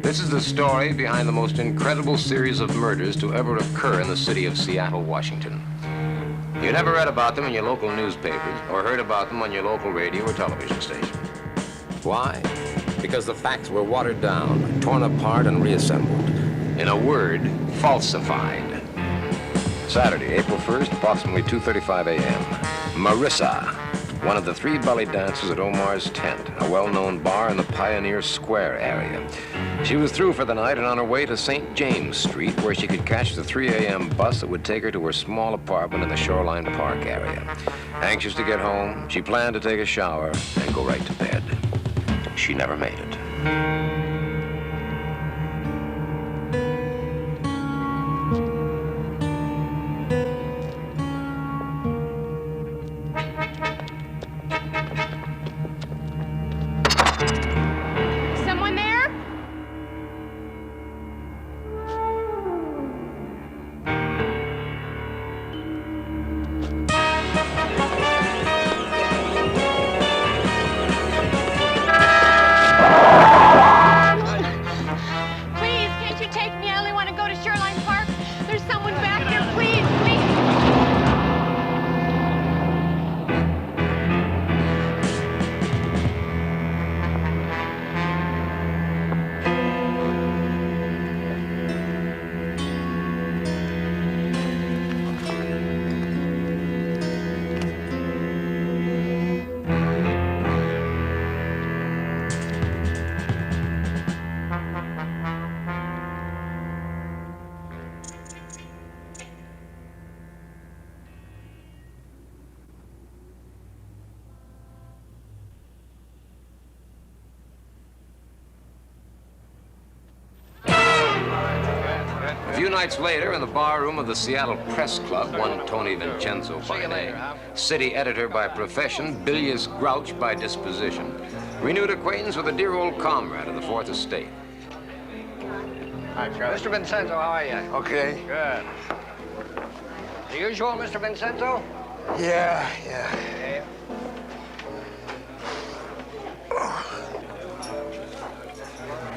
This is the story behind the most incredible series of murders to ever occur in the city of Seattle, Washington. You never read about them in your local newspapers or heard about them on your local radio or television station. Why? Because the facts were watered down, torn apart, and reassembled. In a word, falsified. Saturday, April 1st, approximately 2:35 a.m. Marissa, one of the three belly dancers at Omar's Tent, a well-known bar in the Pioneer Square area. She was through for the night and on her way to St. James Street, where she could catch the 3 a.m. bus that would take her to her small apartment in the Shoreline Park area. Anxious to get home, she planned to take a shower and go right to bed. She never made it. A few nights later, in the bar room of the Seattle Press Club, one Tony Vincenzo by name, city editor by profession, bilious grouch by disposition, renewed acquaintance with a dear old comrade of the Fourth Estate. Hi, Charlie. Mr. Vincenzo, how are you? Okay. Good. The usual, Mr. Vincenzo? Yeah.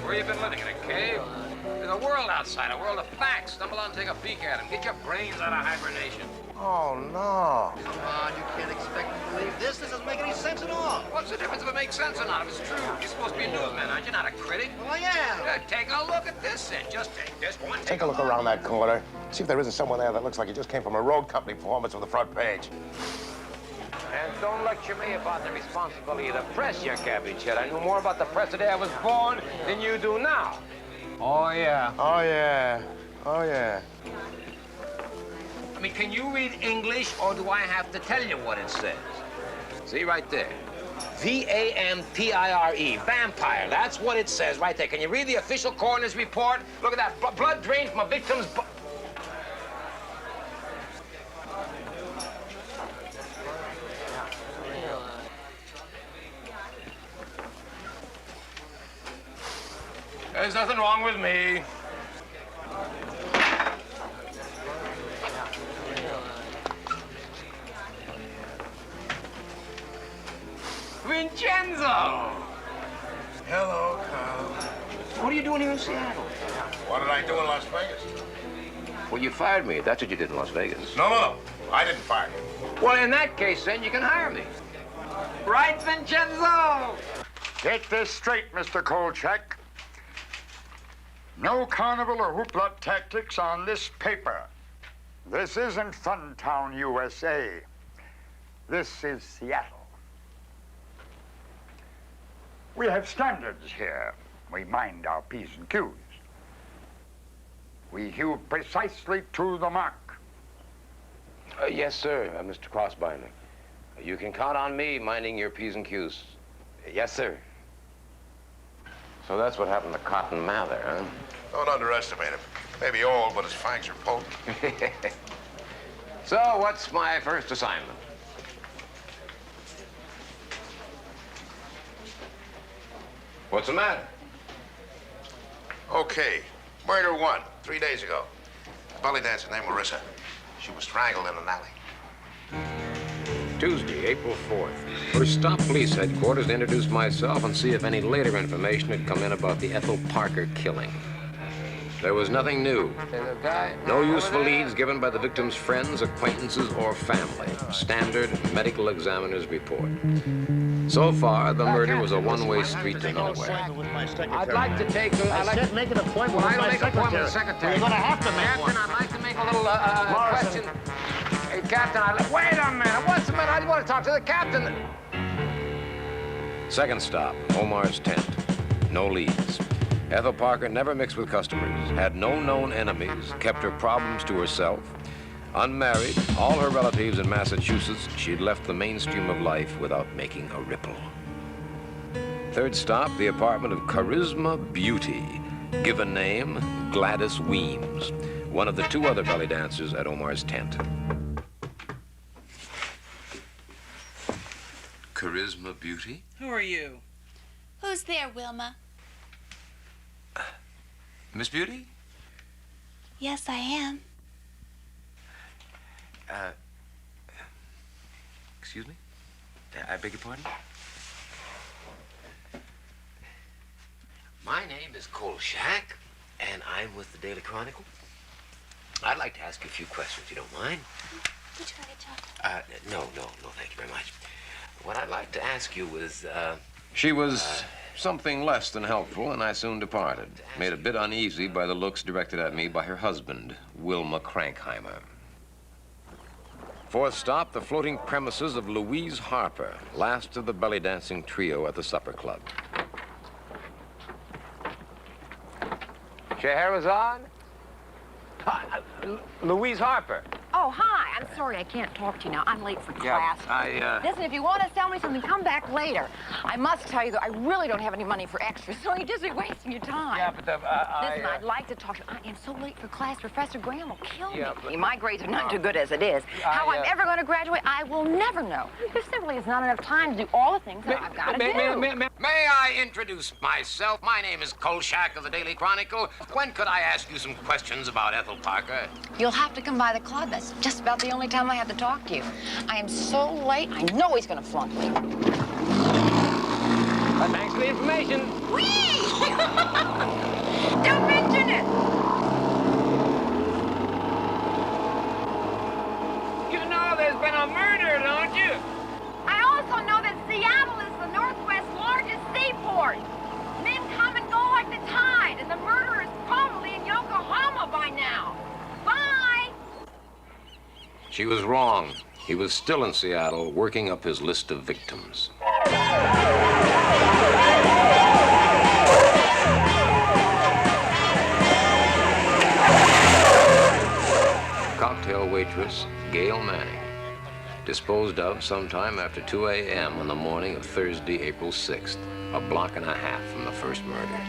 Where you been living, in a cave? There's a world outside, a world of facts. Stumble on and take a peek at them. Get your brains out of hibernation. Oh, no. Come on, you can't expect me to believe this. This doesn't make any sense at all. What's the difference if it makes sense or not? If it's true, you're supposed to be a newsman, aren't you? Not a critic. Well, I am. Take a look at this, then. Just take this one. Take a look around that corner. See if there isn't someone there that looks like he just came from a road company performance on the front page. And don't lecture me about the responsibility of the press, you cabbage head. I knew more about the press the day I was born than you do now. Oh, yeah. Oh, yeah. Oh, yeah. I mean, can you read English, or do I have to tell you what it says? See, right there. V-A-M-P-I-R-E, vampire. That's what it says right there. Can you read the official coroner's report? Look at that, blood drained from a victim's... There's nothing wrong with me. Vincenzo! Hello, Carl. What are you doing here in Seattle? What did I do in Las Vegas? Well, you fired me. That's what you did in Las Vegas. No. I didn't fire you. Well, in that case, then, you can hire me. Right, Vincenzo? Get this straight, Mr. Kolchak. No carnival or hoopla tactics on this paper. This isn't Funtown, USA. This is Seattle. We have standards here. We mind our P's and Q's. We hew precisely to the mark. Yes, sir, Mr. Crossbinder. You can count on me minding your P's and Q's. Yes, sir. So that's what happened to Cotton Mather, huh? Don't underestimate him. Maybe old, but his fangs are potent. So, what's my first assignment? What's the matter? Okay. Murder 1, 3 days ago. A belly dancer named Marissa. She was strangled in an alley. Tuesday, April 4th. First stop police headquarters to introduce myself and see if any later information had come in about the Ethel Parker killing. There was nothing new. No useful leads given by the victim's friends, acquaintances, or family. Standard medical examiner's report. So far, the murder was a one-way street to nowhere. I'd like to take Make an appointment Well, with I'll my make an appointment with the secretary. secretary. You're going to have to make Captain, one. I'd like to make a little question. Hey, Captain, wait a minute. What's the matter? I want to talk to the captain. Second stop, Omar's tent. No leads. Ethel Parker never mixed with customers, had no known enemies, kept her problems to herself. Unmarried, all her relatives in Massachusetts, she'd left the mainstream of life without making a ripple. Third stop, the apartment of Charisma Beauty. Given name, Gladys Weems, one of the two other belly dancers at Omar's tent. Charisma Beauty? Who are you? Who's there, Wilma? Miss Beauty? Yes, I am. Excuse me? I beg your pardon? My name is Kolchak, and I'm with the Daily Chronicle. I'd like to ask you a few questions, if you don't mind. Would you like a chocolate? No, thank you very much. What I'd like to ask you is, She was something less than helpful, and I soon departed. Made a bit uneasy by the looks directed at me by her husband, Wilma Krankheimer. Fourth stop, the floating premises of Louise Harper, last of the belly dancing trio at the supper club. Scheherazade? Louise Harper. Oh, hi. I'm sorry I can't talk to you now. I'm late for class. I Listen, if you want to tell me something, come back later. I must tell you, though, I really don't have any money for extras, so you'd just be wasting your time. Yeah, but Listen, I'd like to talk to you. I am so late for class. Professor Graham will kill Yeah, me. but- My grades are not too good as it is. How I'm ever going to graduate, I will never know. There simply is not enough time to do all the things that I've got to do. May I introduce myself? My name is Kolchak of the Daily Chronicle. When could I ask you some questions about Ethel Parker? You'll have to come by the club. That's just about the only time I have to talk to you. I am so late, I know he's going to flunk me. Thanks for the information. Whee! Don't mention it! You know there's been a murder, don't you? I also know that Seattle is the Northwest's largest seaport. Men come and go like the tide, and the murderer is probably in Yokohama by now. Bye! She was wrong. He was still in Seattle, working up his list of victims. Cocktail waitress, Gail Manning. Disposed of sometime after 2 a.m. on the morning of Thursday, April 6th, a block and a half from the first murder.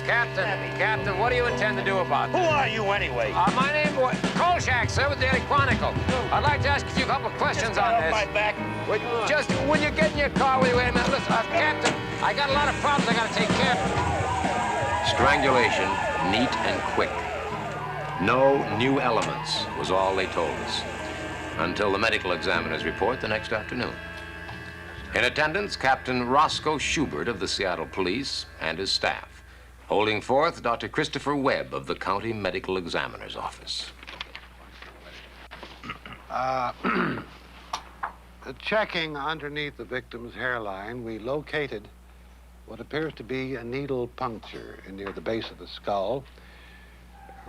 Captain, what do you intend to do about Who this? are you anyway? My name is Kolchak, sir, with the Daily Chronicle. I'd like to ask you a couple of questions on Off this. my back. Just when you get in your car, wait a minute. Listen, Captain, I got a lot of problems I got to take care of. Strangulation, neat and quick. No new elements was all they told us, until the medical examiner's report the next afternoon. In attendance, Captain Roscoe Schubert of the Seattle Police and his staff. Holding forth, Dr. Christopher Webb of the County Medical Examiner's Office. Checking underneath the victim's hairline, we located what appears to be a needle puncture near the base of the skull,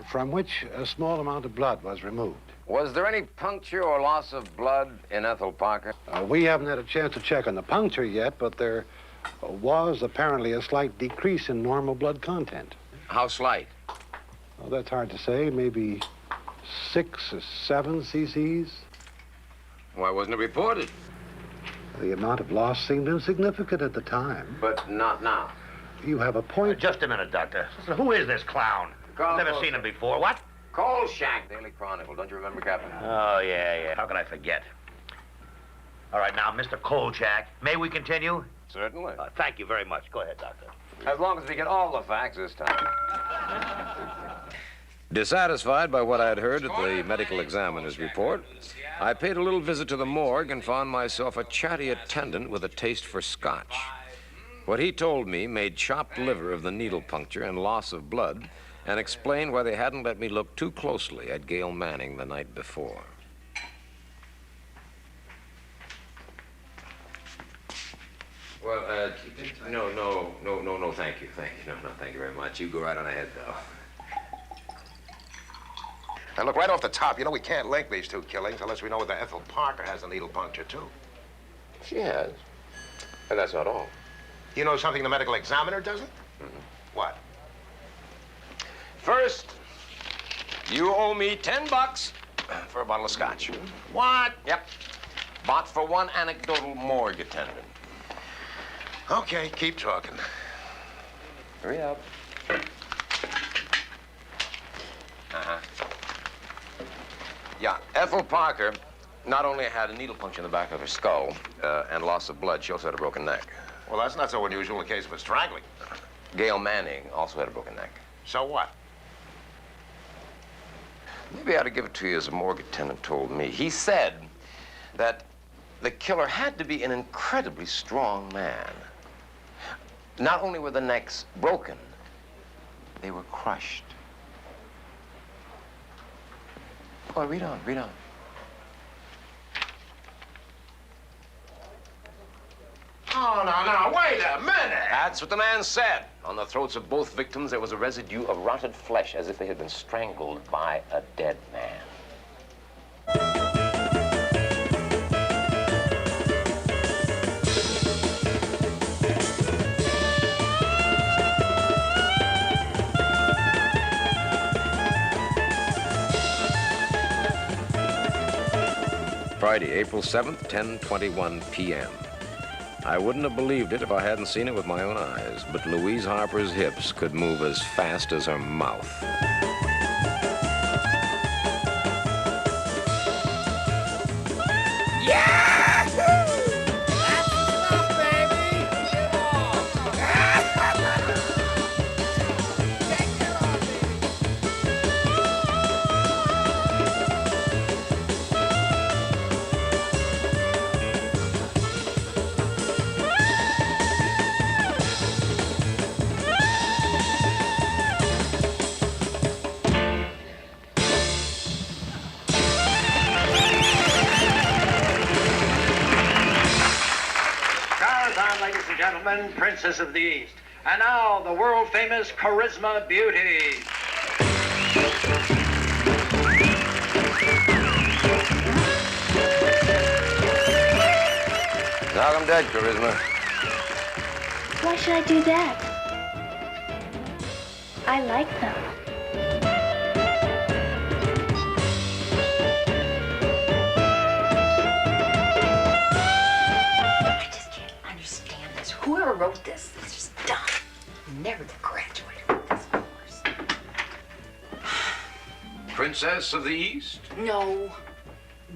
from which a small amount of blood was removed. Was there any puncture or loss of blood in Ethel Parker? We haven't had a chance to check on the puncture yet, but there was apparently a slight decrease in normal blood content. How slight? Well, that's hard to say. Maybe 6 or 7 cc's. Why wasn't it reported? The amount of loss seemed insignificant at the time. But not now. You have a point. Just a minute, Doctor. Listen, who is this clown? Never seen him before. What? Kolchak, Daily Chronicle. Don't you remember, Captain? Oh, yeah. How could I forget? All right, now, Mr. Kolchak, may we continue? Certainly. Thank you very much. Go ahead, Doctor. As long as we get all the facts this time. Dissatisfied by what I had heard at the medical examiner's report, I paid a little visit to the morgue and found myself a chatty attendant with a taste for scotch. What he told me made chopped liver of the needle puncture and loss of blood, and explained why they hadn't let me look too closely at Gail Manning the night before. Well, no, thank you. No, thank you very much. You go right on ahead, though. And look, right off the top, you know we can't link these two killings unless we know whether Ethel Parker has a needle puncture, too. She has. And that's not all. You know something the medical examiner doesn't? Mm-hmm. What? First, you owe me $10 for a bottle of scotch. What? Yep. Bought for one anecdotal morgue attendant. Okay, keep talking. Hurry up. Uh-huh. Yeah, Ethel Parker not only had a needle puncture in the back of her skull and loss of blood, she also had a broken neck. Well, that's not so unusual in the case of a strangling. Gail Manning also had a broken neck. So what? Maybe I ought to give it to you as a morgue attendant told me. He said that the killer had to be an incredibly strong man. Not only were the necks broken, they were crushed. Oh, read on. Oh, no, wait a minute! That's what the man said. On the throats of both victims, there was a residue of rotted flesh, as if they had been strangled by a dead man. Friday, April 7th, 10:21 p.m. I wouldn't have believed it if I hadn't seen it with my own eyes, but Louise Harper's hips could move as fast as her mouth. Ladies and gentlemen, Princess of the East. And now, the world-famous Charisma Beauty. Knock 'em dead, Charisma. Why should I do that? I like them. Whoever wrote this is just dumb. Never to graduate with this course. Princess of the East? No.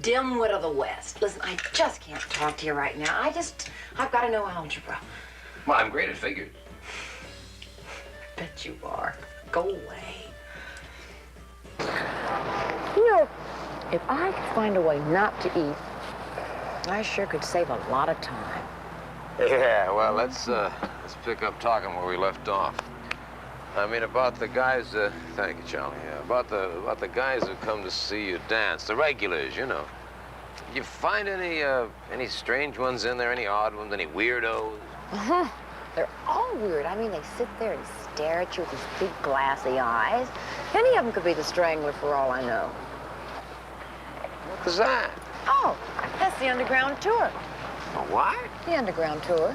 Dimwit of the West. Listen, I just can't talk to you right now. I've got to know algebra. Well, I'm great at figures. Bet you are. Go away. You know, if I could find a way not to eat, I sure could save a lot of time. Yeah, well, let's pick up talking where we left off. I mean, about the guys, thank you, Charlie, yeah, about the guys who come to see you dance, the regulars, you know. You find any strange ones in there, any odd ones, any weirdos? Uh-huh. They're all weird. I mean, they sit there and stare at you with these big glassy eyes. Any of them could be the Strangler for all I know. What's that? Oh, that's the underground tour. What? The underground tour.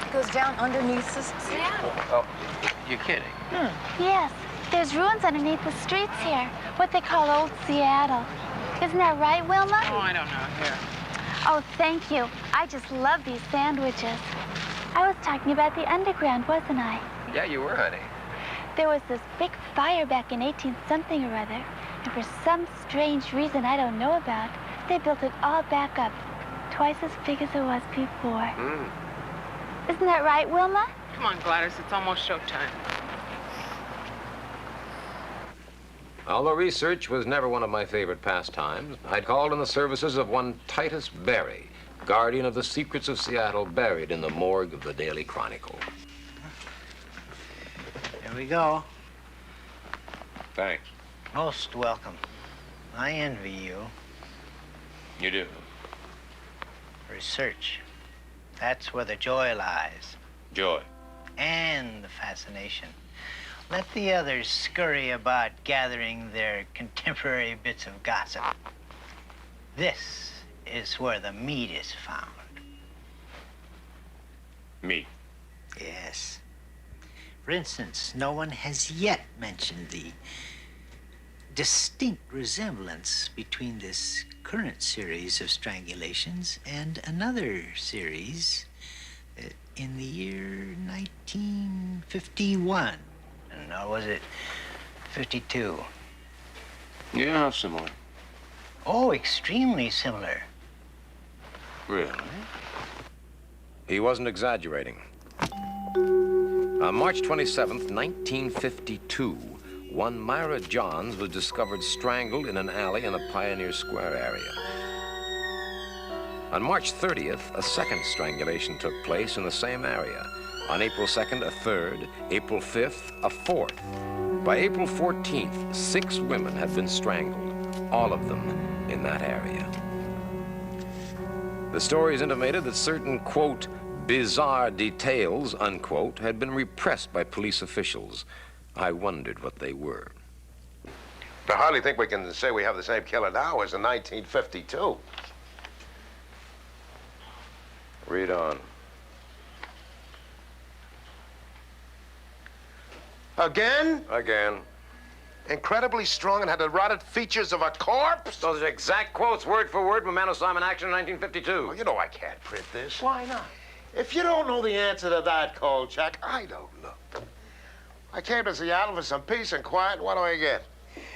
It goes down underneath Seattle. Oh, you're kidding. Yes, there's ruins underneath the streets here, what they call Old Seattle. Isn't that right, Wilma? Oh, I don't know. Here. Oh, thank you. I just love these sandwiches. I was talking about the underground, wasn't I? Yeah, you were, honey. There was this big fire back in 18-something or other, and for some strange reason I don't know about, they built it all back up, twice as big as it was before. Isn't that right, Wilma? Come on, Gladys. It's almost showtime. Although research was never one of my favorite pastimes, I'd called in the services of one Titus Berry, guardian of the secrets of Seattle buried in the morgue of the Daily Chronicle. Here we go. Thanks. Most welcome. I envy you. You do? Research. That's where the joy lies. Joy. And the fascination. Let the others scurry about gathering their contemporary bits of gossip. This is where the meat is found. Meat? Yes. For instance, no one has yet mentioned the distinct resemblance between this current series of strangulations and another series in the year 1951. Or was it 52? Yeah, how similar? Oh, extremely similar. Really? He wasn't exaggerating. On March 27th, 1952, one Myra Johns was discovered strangled in an alley in the Pioneer Square area. On March 30th, a second strangulation took place in the same area. On April 2nd, a third. April 5th, a fourth. By April 14th, 6 women had been strangled, all of them in that area. The stories intimated that certain, quote, bizarre details, unquote, had been repressed by police officials. I wondered what they were. I hardly think we can say we have the same killer now as in 1952. Read on. Again? Again. Incredibly strong and had the rotted features of a corpse? Those are exact quotes, word for word, from Man of Simon Action in 1952. Oh, you know I can't print this. Why not? If you don't know the answer to that, Kolchak, I don't know. I came to Seattle for some peace and quiet. What do I get?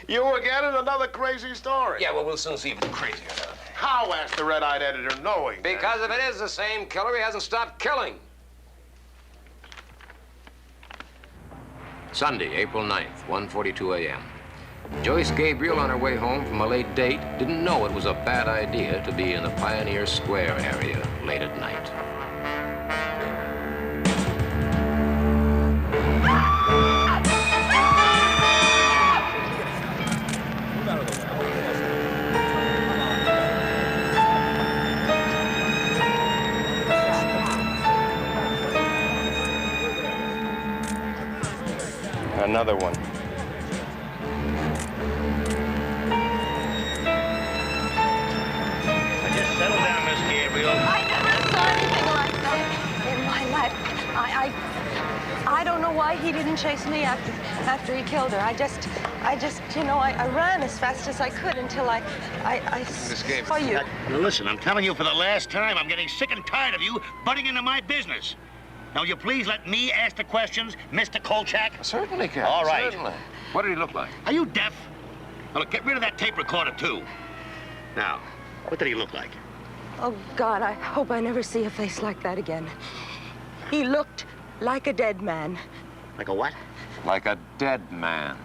You again and another crazy story. Yeah, well, we'll soon see if it's crazy or not. How, asked the red-eyed editor, knowing that? Because if it is the same killer, he hasn't stopped killing. Sunday, April 9th, 1:42 a.m. Joyce Gabriel, on her way home from a late date, didn't know it was a bad idea to be in the Pioneer Square area late at night. Another one. Just settle down, Miss Gabriel. I never saw anything like that in my life. I don't know why he didn't chase me after he killed her. I just, you know, I ran as fast as I could until I saw you. Now, listen, I'm telling you for the last time, I'm getting sick and tired of you butting into my business. Now, will you please let me ask the questions, Mr. Kolchak? Certainly, Captain. All right. Certainly. What did he look like? Are you deaf? Now, look, get rid of that tape recorder, too. Now, what did he look like? Oh, God, I hope I never see a face like that again. He looked like a dead man. Like a what? Like a dead man.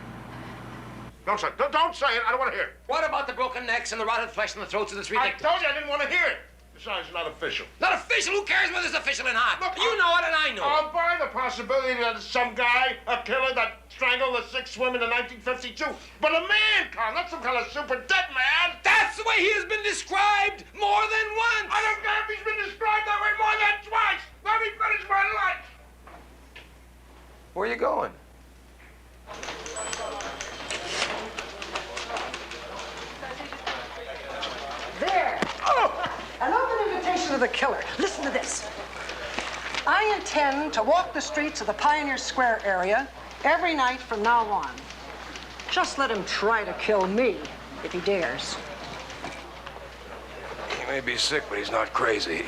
Don't say it. Don't say it. I don't want to hear it. What about the broken necks and the rotted flesh and the throats of the 3 I victims? told you I didn't want to hear it. Besides, it's not official. Not official? Who cares whether it's official or not? Look, you know it and I know it. I'll buy the possibility that it's some guy, a killer that strangled the 6 women in 1952. But a man, Carl, not some kind of super dead man. That's the way he has been described more than once. I don't care if he's been described that way more than twice. Let me finish my lunch. Where are you going? There. Oh! An open invitation to the killer. Listen to this. I intend to walk the streets of the Pioneer Square area every night from now on. Just let him try to kill me if he dares. He may be sick, but he's not crazy.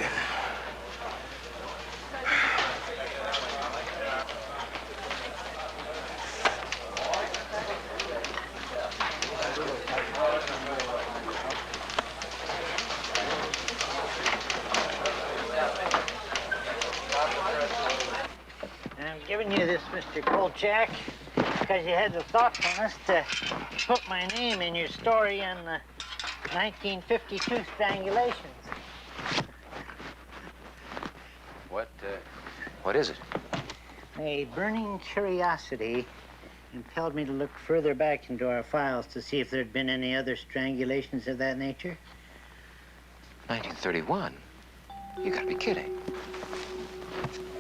I'm giving you this, Mr. Kolchak, because you had the thoughtfulness to put my name in your story on the 1952 strangulations. What is it? A burning curiosity impelled me to look further back into our files to see if there'd been any other strangulations of that nature. 1931? You gotta be kidding.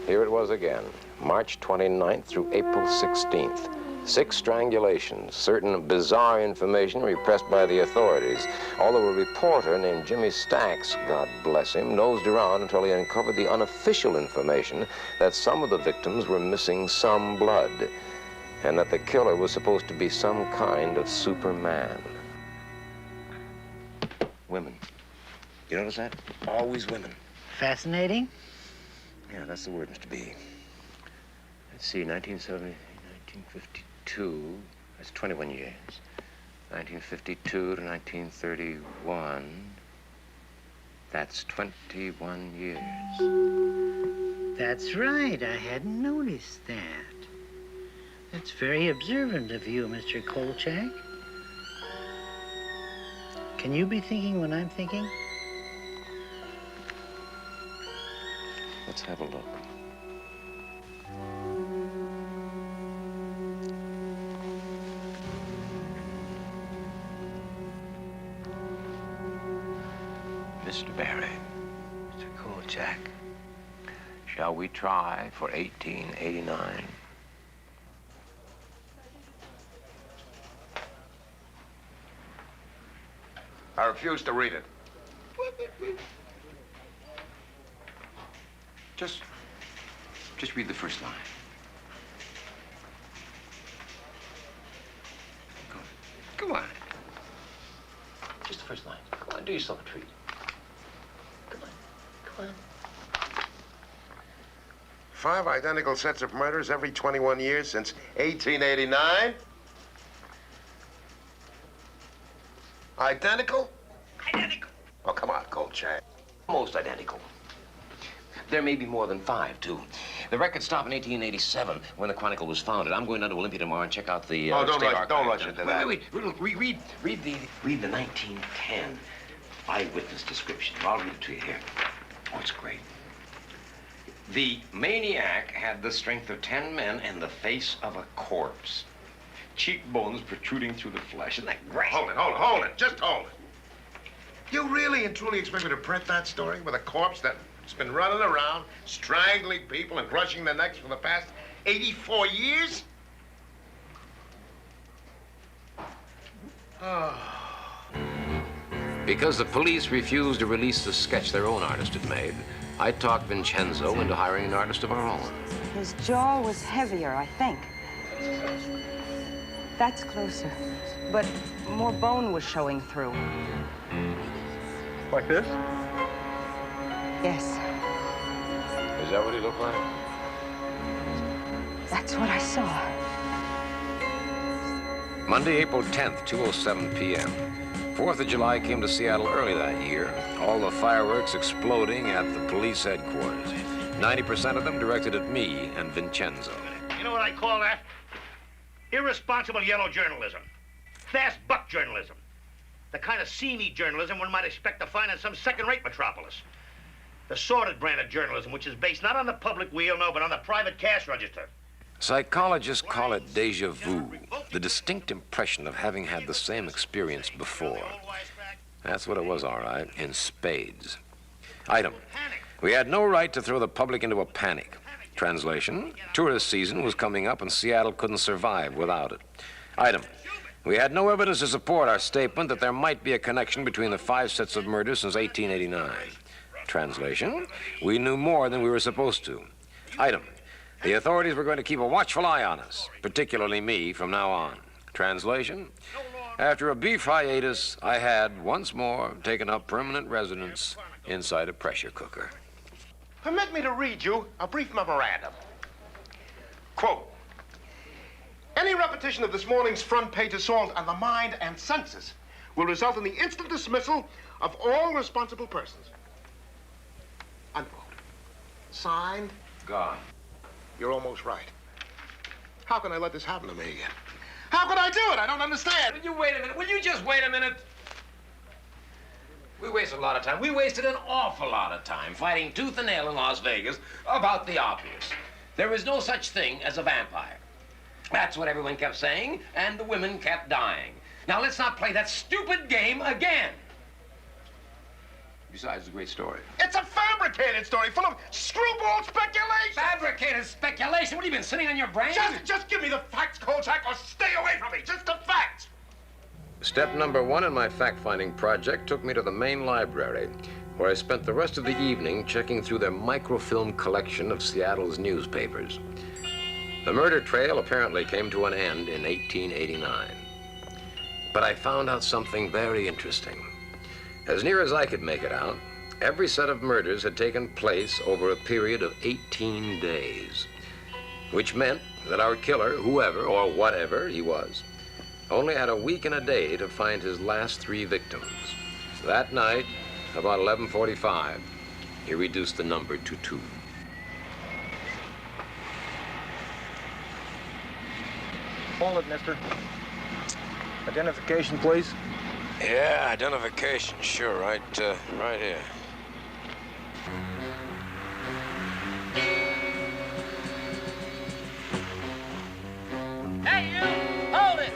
Here it was again, March 29th through April 16th. 6 strangulations, certain bizarre information repressed by the authorities. Although a reporter named Jimmy Stacks, God bless him, nosed around until he uncovered the unofficial information that some of the victims were missing some blood, and that the killer was supposed to be some kind of Superman. Women. You notice that? Always women. Fascinating? Yeah, that's the word, Mr. B. Let's see, 1970, 1952, that's 21 years. 1952 to 1931, that's 21 years. That's right, I hadn't noticed that. That's very observant of you, Mr. Kolchak. Can you be thinking what I'm thinking? Let's have a look. Mr. Barry. Mr. Kolchak. Shall we try for 1889? I refuse to read it. Just read the first line. Come on. Just the first line. Come on, do yourself a treat. Come on. 5 identical sets of murders every 21 years since 1889? Identical? Identical. Oh, come on, Kolchak. Almost identical. There may be more than 5, too. The records stop in 1887, when the Chronicle was founded. I'm going down to Olympia tomorrow and check out the don't state archives. don't rush into that. Wait. Read the 1910 eyewitness description. I'll read it to you here. Oh, it's great. The maniac had the strength of 10 men and the face of a corpse. Cheekbones protruding through the flesh. Isn't that great? Hold it. Just hold it. You really and truly expect me to print that story with a corpse that's been running around, strangling people and crushing their necks for the past 84 years? Because the police refused to release the sketch their own artist had made, I talked Vincenzo into hiring an artist of our own. His jaw was heavier, I think. That's closer. But more bone was showing through. Like this? Yes. Is that what he looked like? That's what I saw. Monday, April 10th, 2:07 p.m. 4th of July came to Seattle early that year. All the fireworks exploding at the police headquarters. 90% of them directed at me and Vincenzo. You know what I call that? Irresponsible yellow journalism. Fast buck journalism. The kind of seamy journalism one might expect to find in some second-rate metropolis. The sordid brand of journalism, which is based not on the public wheel, no, but on the private cash register. Psychologists call it déjà vu, the distinct impression of having had the same experience before. That's what it was, all right, in spades. Item, we had no right to throw the public into a panic. Translation, tourist season was coming up and Seattle couldn't survive without it. Item, we had no evidence to support our statement that there might be a connection between the 5 sets of murders since 1889. Translation, we knew more than we were supposed to. Item, the authorities were going to keep a watchful eye on us, particularly me, from now on. Translation, after a brief hiatus, I had once more taken up permanent residence inside a pressure cooker. Permit me to read you a brief memorandum. Quote, any repetition of this morning's front page assault on the mind and senses will result in the instant dismissal of all responsible persons. Unquote. Signed, God. You're almost right. How can I let this happen to me again? How could I do it? I don't understand. Will you wait a minute? Will you just wait a minute? We wasted a lot of time. We wasted an awful lot of time fighting tooth and nail in Las Vegas about the obvious. There is no such thing as a vampire. That's what everyone kept saying, and the women kept dying. Now, let's not play that stupid game again. Besides, it's a great story. It's a fabricated story full of screwball speculation. Fabricated speculation? What, have you been sitting on your brain? Just give me the facts, Kolchak, or stay away from me. Just the facts. Step number 1 in my fact-finding project took me to the main library, where I spent the rest of the evening checking through their microfilm collection of Seattle's newspapers. The murder trail apparently came to an end in 1889. But I found out something very interesting. As near as I could make it out, every set of murders had taken place over a period of 18 days, which meant that our killer, whoever or whatever he was, only had a week and a day to find his last 3 victims. That night, about 11:45, he reduced the number to 2. Hold it, mister. Identification, please. Yeah, identification, sure, right here. Hey, you! Hold it!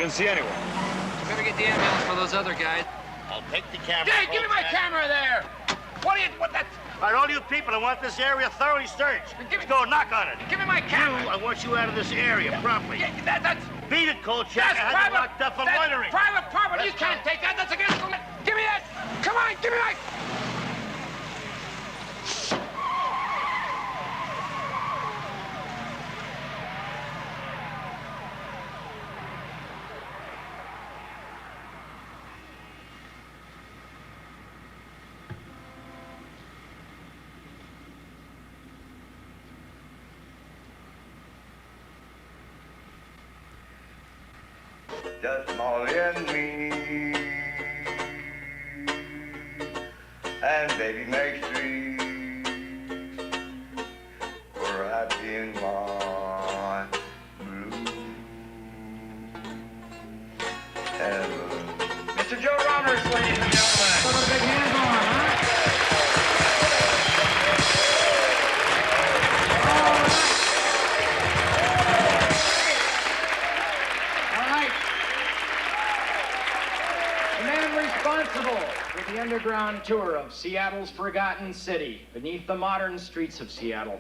See anyone. Better get the ambulance for those other guys. I'll take the camera. Hey, give me my camera there! What that? All right, all you people, I want this area thoroughly searched. Let's go, knock on it. Give me my camera! I want you out of this area promptly. That's... Beat it, Kolchak. That's I had private... you locked up for loitering. Private property. You Let's can't go. take that. That's against the... Give me that! Come on, give me my... Just Molly and me, and baby makes 3. We're happy in my blue heaven. Mr. Joe Roberts, ladies and gentlemen. Put a big hands on, huh? For the underground tour of Seattle's forgotten city beneath the modern streets of Seattle.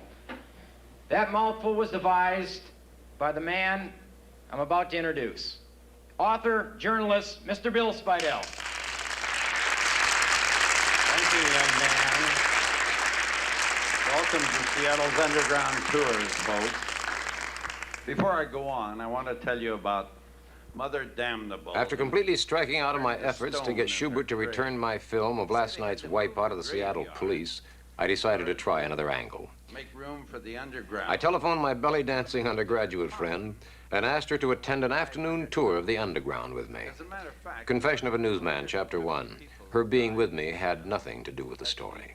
That mouthful was devised by the man I'm about to introduce. Author, journalist, Mr. Bill Spidell. Thank you, young man. Welcome to Seattle's underground tours, folks. Before I go on, I want to tell you about Mother Damnable. After completely striking out on my efforts to get Schubert to return my film of last night's wipeout of the Seattle police, I decided to try another angle. Make room for the underground. I telephoned my belly dancing undergraduate friend and asked her to attend an afternoon tour of the underground with me. As a matter of fact, Confession of a Newsman, Chapter 1. Her being with me had nothing to do with the story.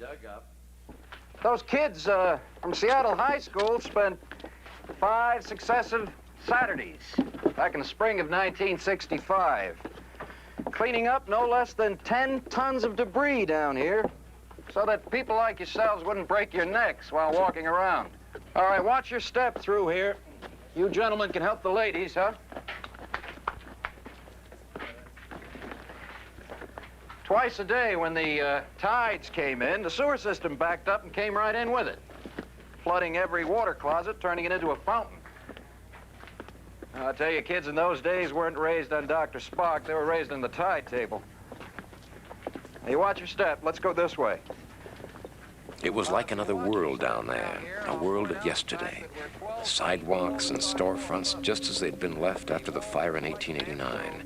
Those kids from Seattle High School spent 5 successive Saturdays, back in the spring of 1965. Cleaning up no less than 10 tons of debris down here so that people like yourselves wouldn't break your necks while walking around. All right, watch your step through here. You gentlemen can help the ladies, huh? Twice a day when the tides came in, the sewer system backed up and came right in with it, flooding every water closet, turning it into a fountain. I'll tell you, kids in those days weren't raised on Dr. Spock. They were raised on the tide table. Hey, watch your step. Let's go this way. It was like another world down there, a world of yesterday. Sidewalks and storefronts just as they'd been left after the fire in 1889.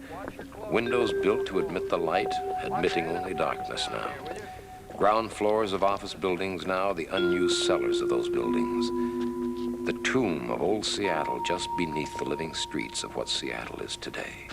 Windows built to admit the light, admitting only darkness now. Ground floors of office buildings now, the unused cellars of those buildings. The tomb of old Seattle just beneath the living streets of what Seattle is today.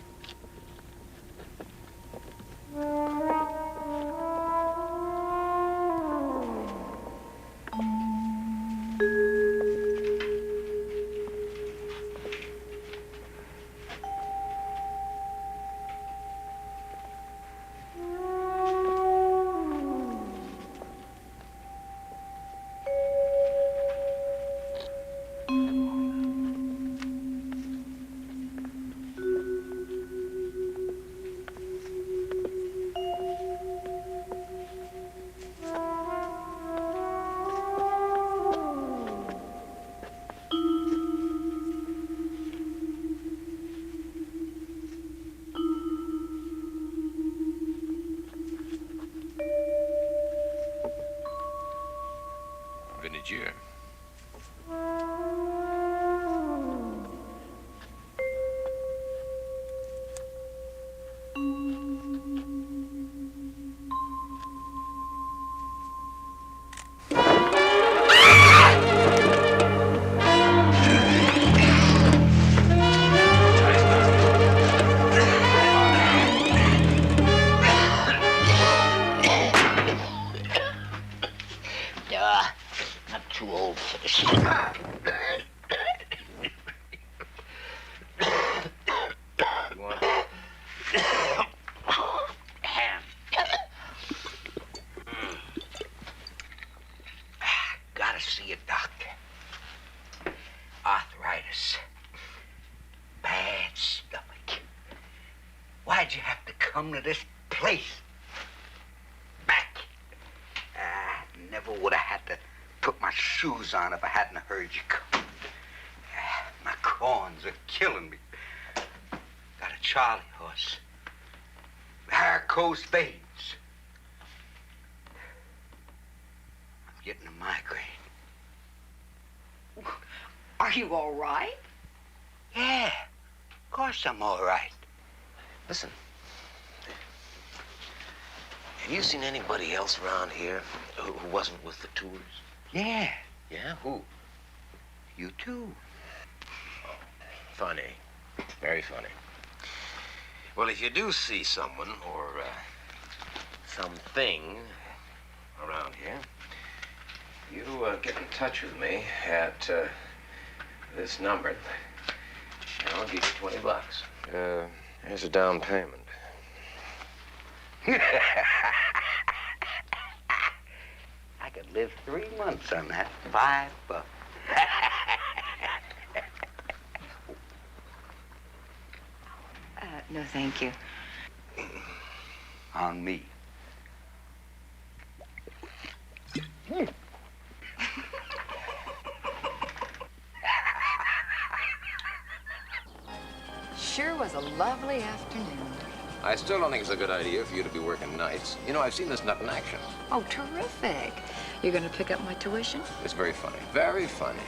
Vintage. Too old for this. Ham. Gotta see a doctor. Arthritis. Bad stomach. Why'd you have to come to this place? Back. Never would have had to put my shoes on if I hadn't heard you come. My corns are killing me. Got a Charlie horse. Varicose veins. I'm getting a migraine. Are you all right? Yeah, of course I'm all right. Listen, have you seen anybody else around here who wasn't with the tours? Yeah. Yeah, who? You too. Funny. Very funny. Well, if you do see someone or something around here, you get in touch with me at this number. And I'll give you $20. Here's a down payment. I could live 3 months on that. $5. No, thank you. On me. Sure was a lovely afternoon. I still don't think it's a good idea for you to be working nights. You know, I've seen this nut in action. Oh, terrific. You're going to pick up my tuition? It's very funny. Very funny.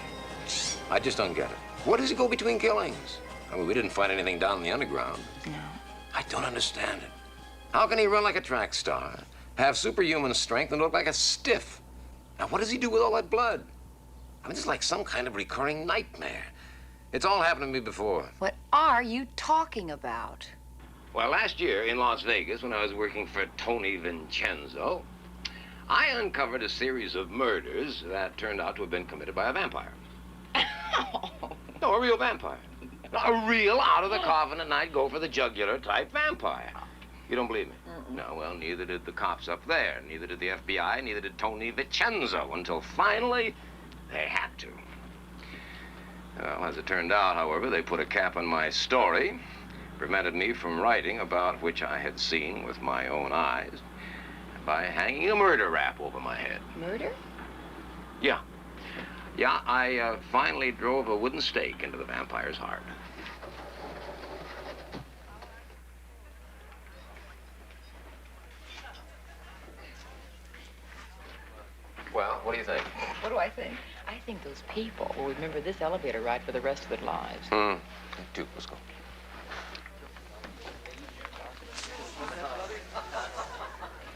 I just don't get it. What does he go between killings? I mean, we didn't find anything down in the underground. No. I don't understand it. How can he run like a track star, have superhuman strength, and look like a stiff? Now, what does he do with all that blood? I mean, it's like some kind of recurring nightmare. It's all happened to me before. What are you talking about? Well, last year in Las Vegas, when I was working for Tony Vincenzo, I uncovered a series of murders that turned out to have been committed by a vampire. No, a real vampire. A real out-of-the-coffin-at-night go-for-the-jugular type vampire. You don't believe me? No, well, neither did the cops up there, neither did the FBI, neither did Tony Vincenzo, until finally they had to. Well, as it turned out, however, they put a cap on my story, prevented me from writing about which I had seen with my own eyes by hanging a murder rap over my head. Murder? Yeah. Yeah, I finally drove a wooden stake into the vampire's heart. Well, what do you think? What do I think? I think those people will remember this elevator ride for the rest of their lives. Duke, let's go.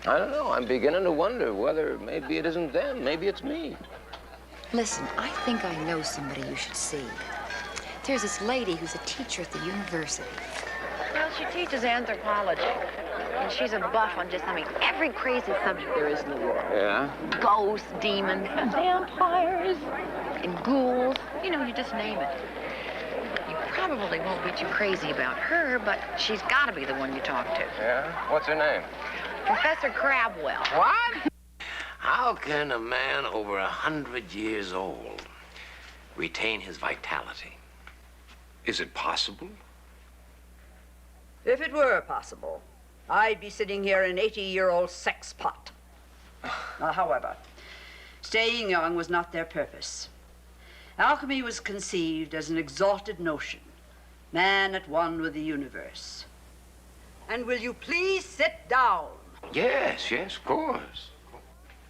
I don't know. I'm beginning to wonder whether maybe it isn't them. Maybe it's me. Listen, I think I know somebody you should see. There's this lady who's a teacher at the university. Well, she teaches anthropology. And she's a buff on just, every crazy subject there is in the world. Yeah? Ghosts, demons, vampires, and ghouls. You know, you just name it. You probably won't be too crazy about her, but she's got to be the one you talk to. Yeah? What's her name? Professor Crabwell. What? How can a man over 100 years old retain his vitality? Is it possible? If it were possible, I'd be sitting here an 80-year-old sex pot. However, staying young was not their purpose. Alchemy was conceived as an exalted notion, man at one with the universe. And will you please sit down? Yes, of course.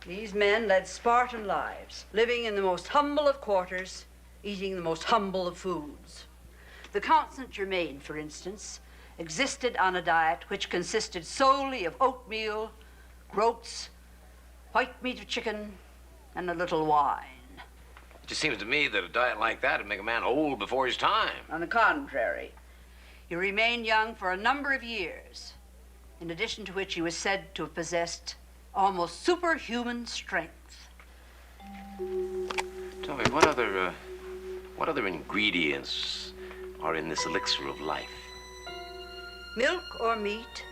These men led Spartan lives, living in the most humble of quarters, eating the most humble of foods. The Count St. Germain, for instance, existed on a diet which consisted solely of oatmeal, groats, white meat of chicken, and a little wine. It just seems to me that a diet like that would make a man old before his time. On the contrary, he remained young for a number of years, in addition to which he was said to have possessed almost superhuman strength. Tell me, what other ingredients are in this elixir of life? Milk or meat,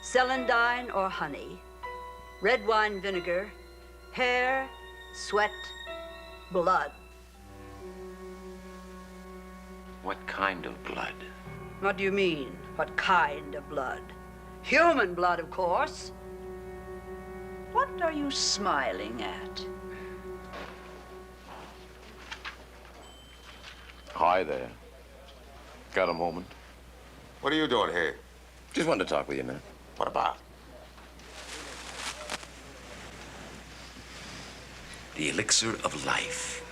celandine or honey, red wine vinegar, hair, sweat, blood. What kind of blood? What do you mean, what kind of blood? Human blood, of course. What are you smiling at? Hi there. Got a moment? What are you doing here? Just wanted to talk with you a minute. What about? The elixir of life.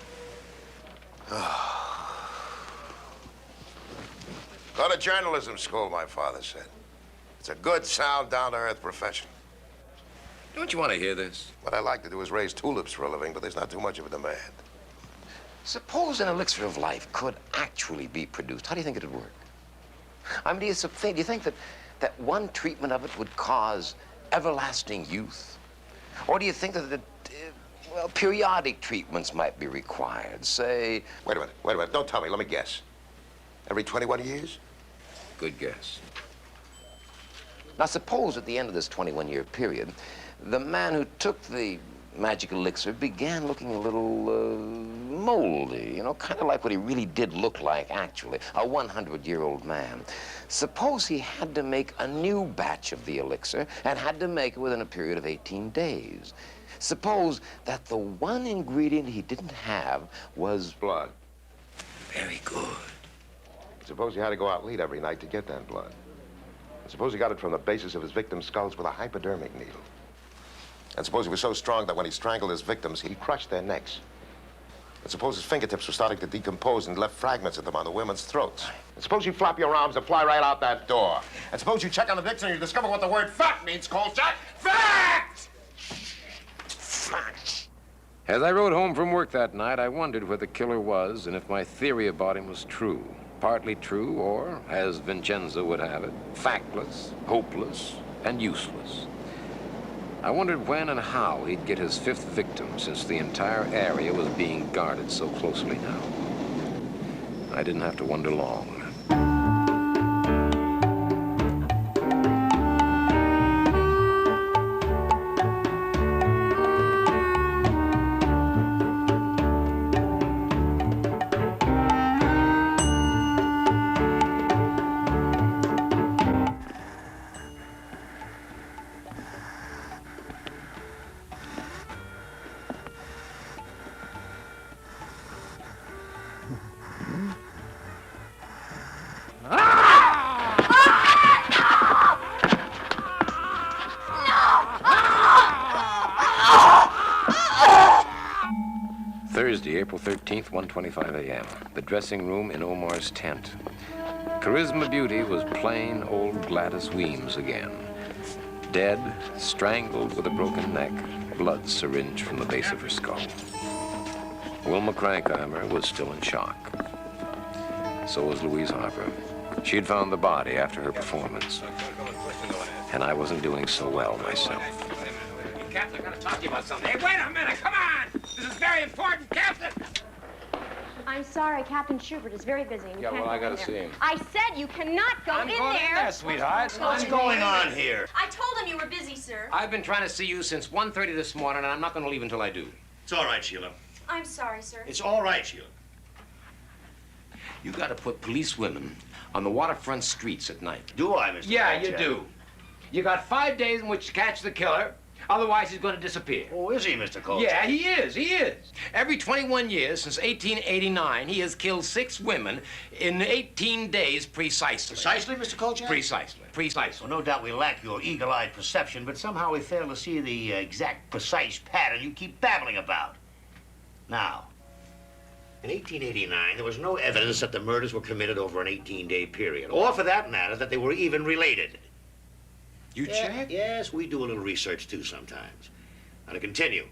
Go to journalism school, my father said. It's a good, sound, down-to-earth profession. Don't you want to hear this? What I like to do is raise tulips for a living, but there's not too much of a demand. Suppose an elixir of life could actually be produced. How do you think it would work? I mean, do you think that one treatment of it would cause everlasting youth? Or do you think that periodic treatments might be required, say... Wait a minute. Don't tell me. Let me guess. Every 21 years? Good guess. Now, suppose at the end of this 21-year period, the man who took the magic elixir began looking a little moldy, you know, kind of like what he really did look like, actually, a 100-year-old man. Suppose he had to make a new batch of the elixir and had to make it within a period of 18 days. Suppose that the one ingredient he didn't have was... blood. Very good. Suppose he had to go out late every night to get that blood. And suppose he got it from the bases of his victims' skulls with a hypodermic needle. And suppose he was so strong that when he strangled his victims, he crushed their necks. And suppose his fingertips were starting to decompose and left fragments of them on the women's throats. And suppose you flap your arms and fly right out that door. And suppose you check on the dictionary and you discover what the word fact means, Kolchak. Fact! Fact! As I rode home from work that night, I wondered where the killer was and if my theory about him was true. Partly true, or, as Vincenzo would have it, factless, hopeless, and useless. I wondered when and how he'd get his fifth victim, since the entire area was being guarded so closely now. I didn't have to wonder long. Thursday, April 13th, 1:25 a.m. The dressing room in Omar's tent. Charisma Beauty was plain old Gladys Weems again. Dead, strangled with a broken neck, blood syringed from the base of her skull. Wilma Crankheimer was still in shock. So was Louise Harper. She had found the body after her performance. And I wasn't doing so well myself. Captain, I gotta talk to you about something. Hey, wait a minute, come on! This is very important, Captain! I'm sorry, Captain Schubert is very busy. Yeah, well, I gotta see him. I said you cannot go I'm in going there. in there, sweetheart. What's going on here? I told him you were busy, sir. I've been trying to see you since 1:30 this morning, and I'm not gonna leave until I do. It's all right, Sheila. I'm sorry, sir. It's all right, Sheila. You gotta put police women on the waterfront streets at night. Do I, Mr. Yeah, Kolchak? you do. You got 5 days in which to catch the killer. Otherwise, he's going to disappear. Oh, is he, Mr. Kolchak? Yeah, he is. Every 21 years since 1889, he has killed 6 women in 18 days precisely. Precisely, Mr. Kolchak? Precisely. Well, no doubt we lack your eagle-eyed perception, but somehow we fail to see the exact, precise pattern you keep babbling about. Now, in 1889, there was no evidence that the murders were committed over an 18-day period, or for that matter, that they were even related. You check? Yes, we do a little research, too, sometimes. Now, to continue.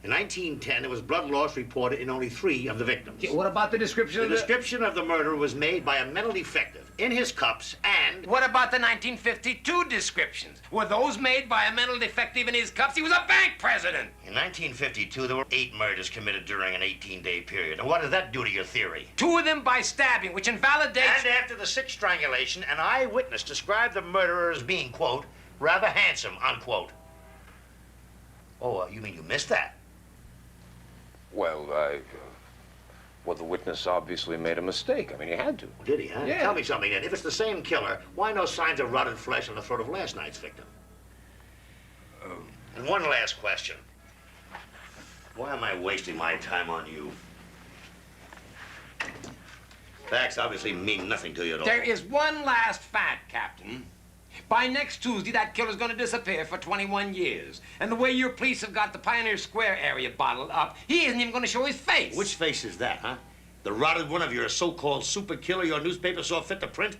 In 1910, there was blood loss reported in only 3 of the victims. Yeah, what about the description The of the... description of the murder was made by a mental defective in his cups, and... What about the 1952 descriptions? Were those made by a mental defective in his cups? He was a bank president! In 1952, there were 8 murders committed during an 18-day period. And what does that do to your theory? 2 of them by stabbing, which invalidates... And after the 6th strangulation, an eyewitness described the murderer as being, quote, rather handsome, unquote. Oh, you mean you missed that? Well, well, the witness obviously made a mistake. I mean, he had to. Did he, huh? Yeah. Tell me something, then. If it's the same killer, why no signs of rotted flesh on the throat of last night's victim? And one last question. Why am I wasting my time on you? Facts obviously mean nothing to you at all. There is one last fact, Captain. By next Tuesday, that killer's gonna disappear for 21 years. And the way your police have got the Pioneer Square area bottled up, he isn't even gonna show his face. Which face is that, huh? The rotted one of your so-called super killer your newspaper saw fit to print?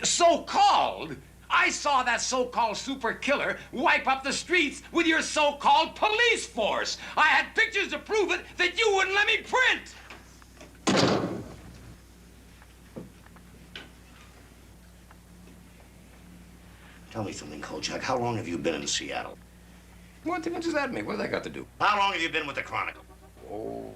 So-called? I saw that so-called super killer wipe up the streets with your so-called police force. I had pictures to prove it that you wouldn't let me print. Tell me something, Kolchak. How long have you been in Seattle? What difference does that make? What does that got to do? How long have you been with the Chronicle? Oh,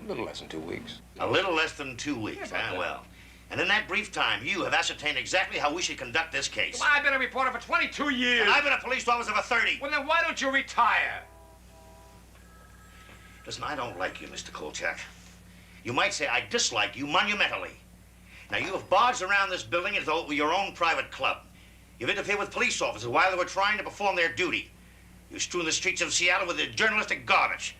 a little less than 2 weeks. A little less than 2 weeks, huh? Well. And in that brief time, you have ascertained exactly how we should conduct this case. Well, I've been a reporter for 22 years. And I've been a police officer for 30. Well, then why don't you retire? Listen, I don't like you, Mr. Kolchak. You might say I dislike you monumentally. Now, you have barged around this building as though it were your own private club. You've interfered with police officers while they were trying to perform their duty. You've strewn the streets of Seattle with your journalistic garbage.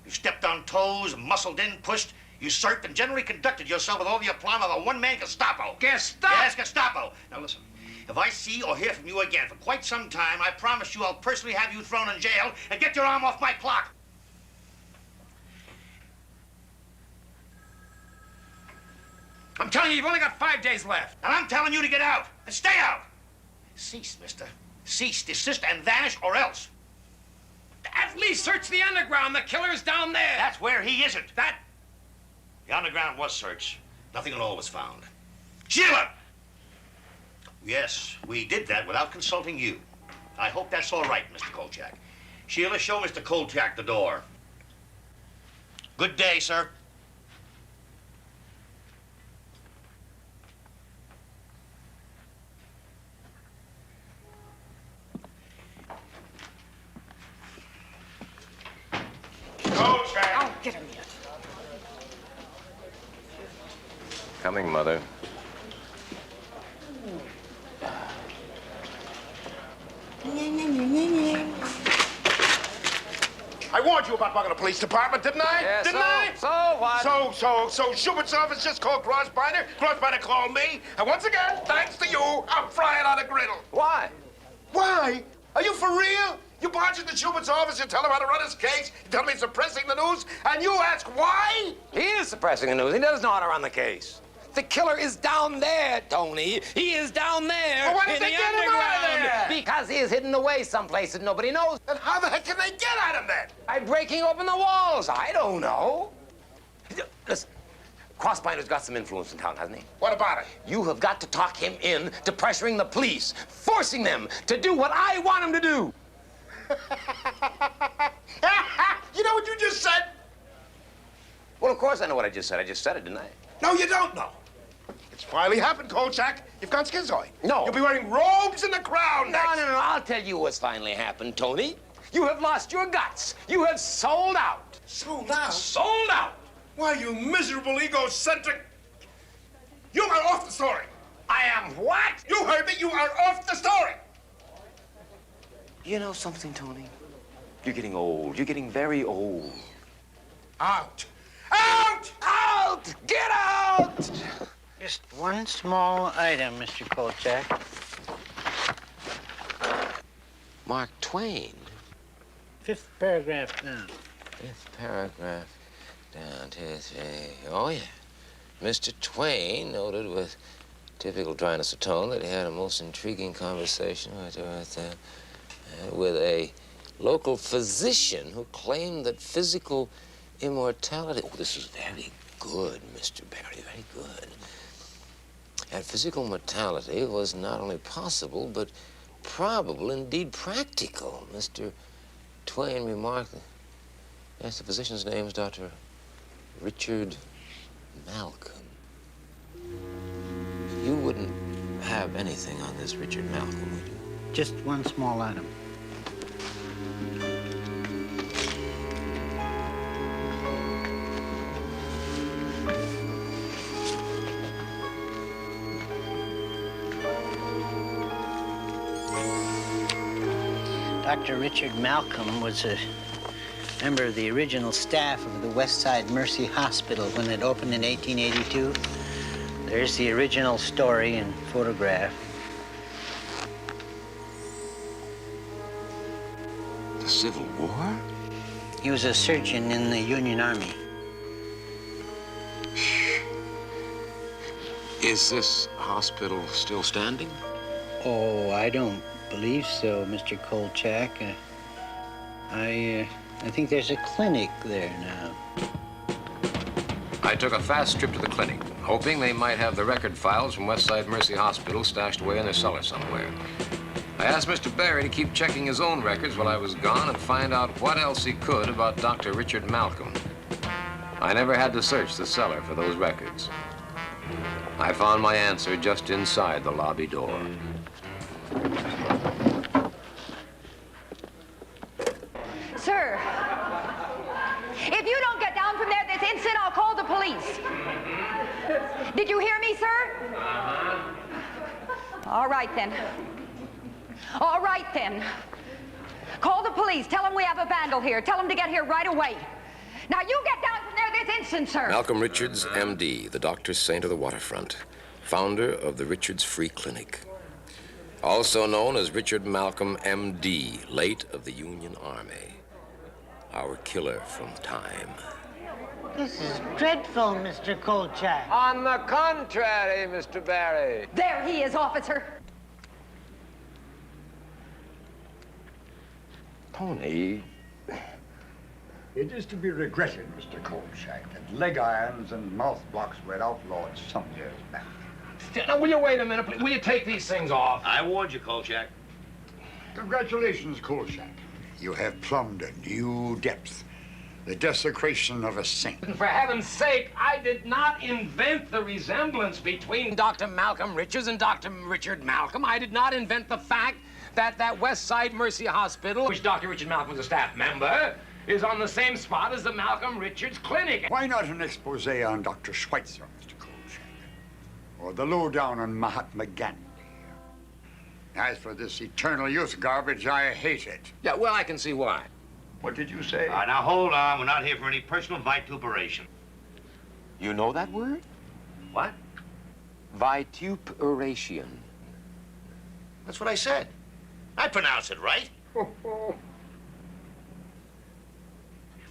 You've stepped on toes, muscled in, pushed, usurped, and generally conducted yourself with all the aplomb of a one-man Gestapo. Gestapo? Yes, Gestapo. Now, listen. If I see or hear from you again for quite some time, I promise you I'll personally have you thrown in jail and get your arm off my clock. I'm telling you, you've only got 5 days left. And I'm telling you to get out and stay out. Cease, mister. Cease, desist, and vanish, or else. At least search the underground. The killer's down there. That's where he isn't. The underground was searched. Nothing at all was found. Sheila! Yes, we did that without consulting you. I hope that's all right, Mr. Kolchak. Sheila, show Mr. Kolchak the door. Good day, sir. Oh, get him yet. Coming, Mother. I warned you about bugging the police department, didn't I? Yeah, didn't I? So what? So Schubert's office just called Grossbeiner. Grossbeiner called me. And once again, thanks to you, I'm frying on a griddle. Why? Why? Are you for real? You barge into Schubert's office, you tell him how to run his case, you tell him he's suppressing the news, and you ask why? He is suppressing the news. He doesn't know how to run the case. The killer is down there, Tony. He is down there Well, why did in they the get him out of underground. there? Because he is hidden away someplace that nobody knows. And how the heck can they get at him then? By breaking open the walls. I don't know. Listen, Crossbinder's got some influence in town, hasn't he? What about it? You have got to talk him in to pressuring the police, forcing them to do what I want them to do. You know what you just said? Well, of course I know what I just said. I just said it, didn't I? No, you don't know. It's finally happened, Kolchak. You've gone schizoid. No. You'll be wearing robes in the crown next. No. I'll tell you what's finally happened, Tony. You have lost your guts. You have sold out. Sold out? Sold out. Why, you miserable, egocentric... You are off the story. I am what? You heard me. You are off the story. You know something, Tony? You're getting old. You're getting very old. Out. Out! Out! Get out! Just one small item, Mr. Kolchak. Mark Twain. Fifth paragraph down. Fifth paragraph down to 3. Oh, yeah. Mr. Twain noted with typical dryness of tone that he had a most intriguing conversation with a local physician who claimed that physical immortality... Oh, this is very good, Mr. Barry, very good. And physical mortality was not only possible, but probable, indeed practical. Mr. Twain remarked... Yes, the physician's name is Dr. Richard Malcolm. You wouldn't have anything on this Richard Malcolm, would you? Just one small item. Dr. Richard Malcolm was a member of the original staff of the West Side Mercy Hospital when it opened in 1882. There's the original story and photograph. The Civil War? He was a surgeon in the Union Army. Is this hospital still standing? Oh, I don't believe so, Mr. Kolchak. I think there's a clinic there now. I took a fast trip to the clinic, hoping they might have the record files from Westside Mercy Hospital stashed away in their cellar somewhere. I asked Mr. Barry to keep checking his own records while I was gone and find out what else he could about Dr. Richard Malcolm. I never had to search the cellar for those records. I found my answer just inside the lobby door. Sir, if you don't get down from there this instant, I'll call the police. Did you hear me, sir? All right, then. All right, then. Call the police. Tell them we have a vandal here. Tell them to get here right away. Now, you get down from there this instant, sir. Malcolm Richards, M.D., the doctor's saint of the waterfront, founder of the Richards Free Clinic. Also known as Richard Malcolm, M.D., late of the Union Army. Our killer from time. This is dreadful, Mr. Kolchak. On the contrary, Mr. Barry. There he is, officer. Tony. It is to be regretted, Mr. Kolchak, that leg irons and mouth blocks were outlawed some years back. Now, will you wait a minute, please? Will you take these things off? I warned you, Kolchak. Congratulations, Kolchak. You have plumbed a new depth. The desecration of a saint. For heaven's sake, I did not invent the resemblance between Dr. Malcolm Richards and Dr. Richard Malcolm. I did not invent the fact that that West Side Mercy Hospital, which Dr. Richard Malcolm was a staff member, is on the same spot as the Malcolm Richards Clinic. Why not an expose on Dr. Schweitzer, Mr. Kolchak? Or the lowdown on Mahatma Gandhi? As for this eternal youth garbage, I hate it. Yeah, well, I can see why. What did you say? Now, hold on. We're not here for any personal vituperation. You know that word? What? Vituperation. That's what I said. I pronounce it right.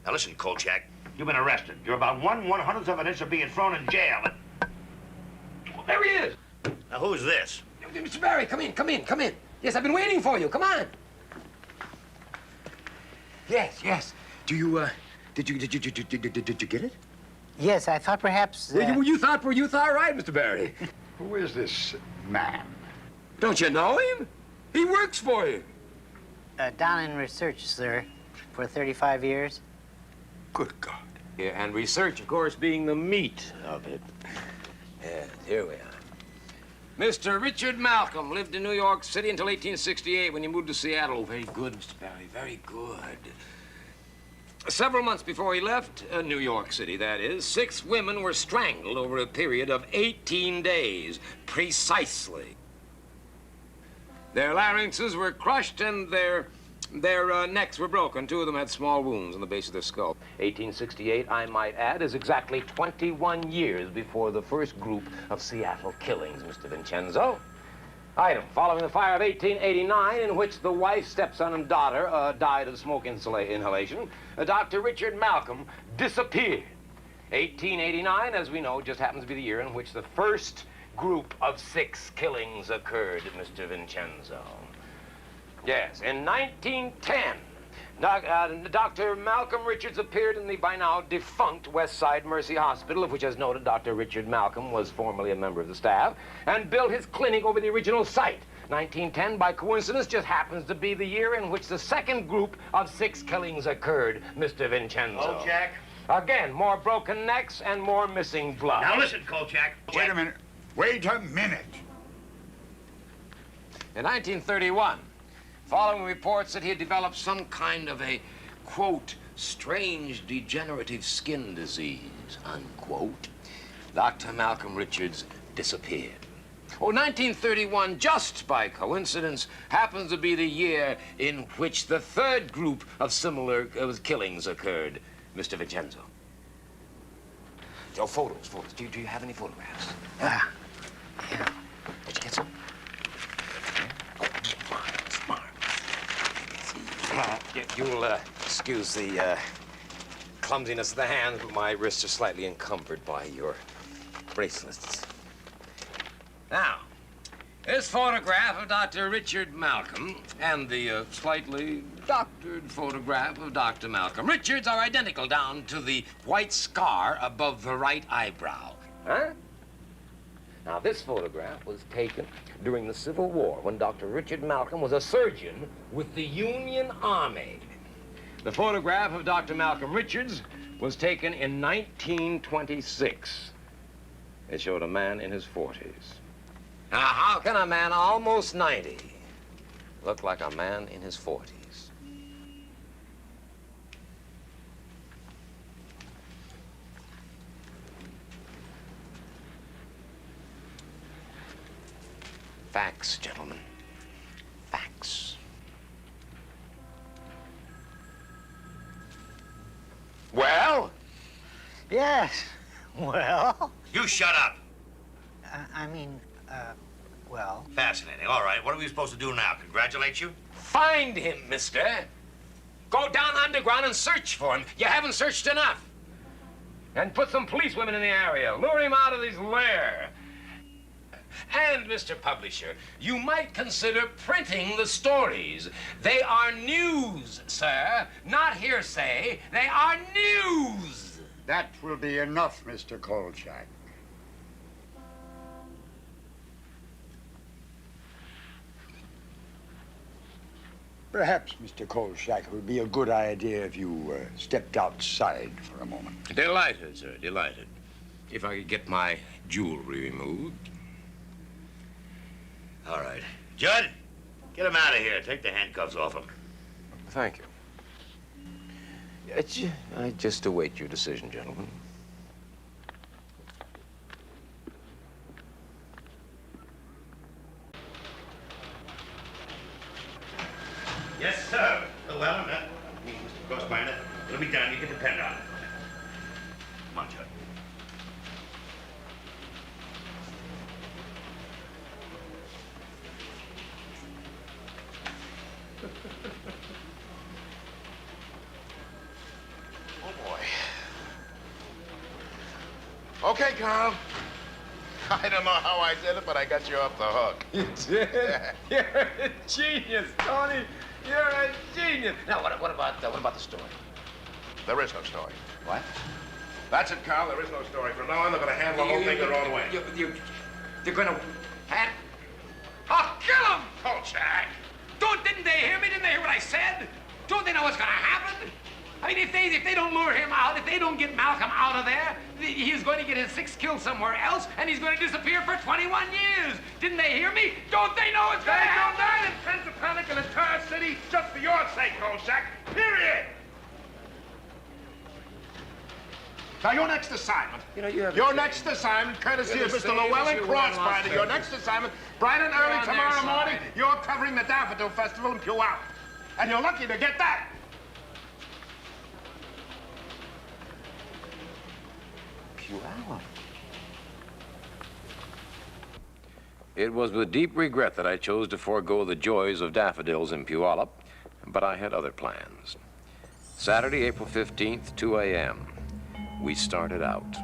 Now listen, Kolchak, you've been arrested. You're about 1/100th of an inch of being thrown in jail. Well, there he is. Now who's this? Mr. Barry, come in, come in, come in. Yes, I've been waiting for you. Come on. Yes, yes. Do you, did you get it? Yes, I thought perhaps... Well, you thought right, Mr. Barry. Who is this man? Don't you know him? He works for you. Down in research, sir, for 35 years. Good God. Yeah, and research, of course, being the meat of it. Yes, here we are. Mr. Richard Malcolm lived in New York City until 1868 when he moved to Seattle. Very good, Mr. Barry, very good. Several months before he left New York City, that is, 6 women were strangled over a period of 18 days, precisely. Their larynxes were crushed and their necks were broken. 2 of them had small wounds on the base of their skull. 1868, I might add, is exactly 21 years before the first group of Seattle killings, Mr. Vincenzo. Item, following the fire of 1889, in which the wife, stepson, and daughter died of smoke inhalation, Dr. Richard Malcolm disappeared. 1889, as we know, just happens to be the year in which the first group of 6 killings occurred, Mr. Vincenzo. Yes, in 1910, Dr. Malcolm Richards appeared in the by now defunct West Side Mercy Hospital, of which, as noted, Dr. Richard Malcolm was formerly a member of the staff, and built his clinic over the original site. 1910, by coincidence, just happens to be the year in which the second group of 6 killings occurred, Mr. Vincenzo. Kolchak? Again, more broken necks and more missing blood. Now listen, Kolchak. Wait a minute. Wait a minute. In 1931, following reports that he had developed some kind of a, quote, strange degenerative skin disease, unquote, Dr. Malcolm Richards disappeared. Oh, 1931, just by coincidence, happens to be the year in which the third group of similar killings occurred, Mr. Vincenzo. Oh, photos. Do you have any photographs? Yeah. Did you get some? Smart. You'll excuse the clumsiness of the hands, but my wrists are slightly encumbered by your bracelets. Now, this photograph of Dr. Richard Malcolm and the slightly doctored photograph of Dr. Malcolm Richards are identical down to the white scar above the right eyebrow. Huh? Now, this photograph was taken during the Civil War when Dr. Richard Malcolm was a surgeon with the Union Army. The photograph of Dr. Malcolm Richards was taken in 1926. It showed a man in his 40s. Now, how can a man almost 90 look like a man in his 40s? Facts, gentlemen. Facts. Well? Yes. Well? You shut up. Well... Fascinating. All right, what are we supposed to do now? Congratulate you? Find him, mister. Go down underground and search for him. You haven't searched enough. And put some policewomen in the area. Lure him out of his lair. And, Mr. Publisher, you might consider printing the stories. They are news, sir. Not hearsay. They are news. That will be enough, Mr. Kolchak. Perhaps, Mr. Kolchak, it would be a good idea if you stepped outside for a moment. Delighted, sir, delighted. If I could get my jewelry removed. All right. Judd, get him out of here. Take the handcuffs off him. Thank you. I just await your decision, gentlemen. Yes, sir. Well, me, Mr. Crossbinder. It'll be done. You can depend on it. Come on, Judd. Okay, Carl. I don't know how I did it, but I got you off the hook. You did? You're a genius, Tony. You're a genius. Now, what about the story? There is no story. What? That's it, Carl. There is no story. From now on, they're going to handle the whole thing their own way. They're going to... I'll kill him! Kolchak! Didn't they hear me? Didn't they hear what I said? Don't they know what's going to happen? I mean, if they don't lure him out, if they don't get Malcolm out of there, he's going to get his 6 kills somewhere else, and he's going to disappear for 21 years. Didn't they hear me? Don't they know what's going to happen? They don't intend to panic an entire city just for your sake, Kolchak. Period. Now, your next assignment. You know, your next assignment, courtesy of Mr. Llewellyn Crossfinder. Your next assignment, bright and early tomorrow morning, you're covering the Daffodil Festival in Puyallup. And you're lucky to get that. Puyallup. It was with deep regret that I chose to forego the joys of daffodils in Puyallup, but I had other plans. Saturday, April 15th, 2 a.m. We started out.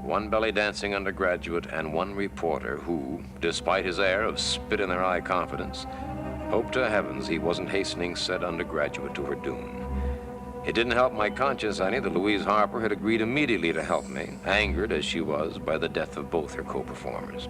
One belly dancing undergraduate and one reporter who, despite his air of spit-in-their-eye confidence, hoped to heavens he wasn't hastening said undergraduate to her doom. It didn't help my conscience any that Louise Harper had agreed immediately to help me, angered as she was by the death of both her co-performers.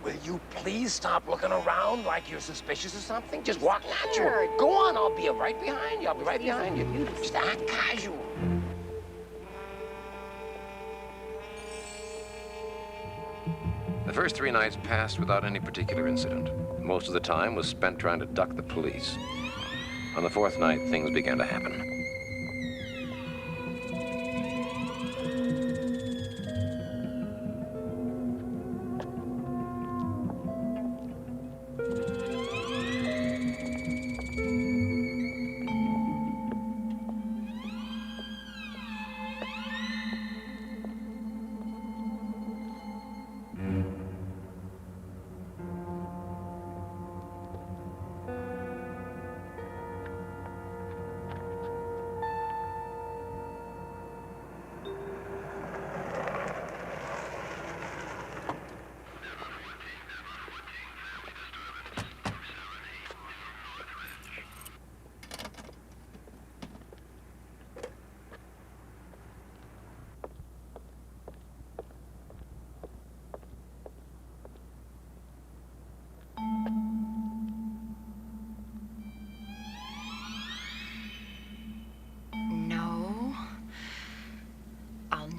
Will you please stop looking around like you're suspicious of something? Just walk natural. Go on, I'll be right behind you. I'll be right behind you. Just act casual. The first 3 nights passed without any particular incident. Most of the time was spent trying to duck the police. On the 4th night, things began to happen.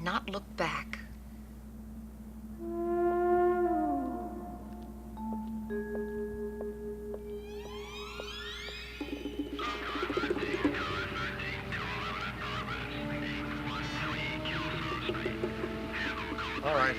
Not look back. All right.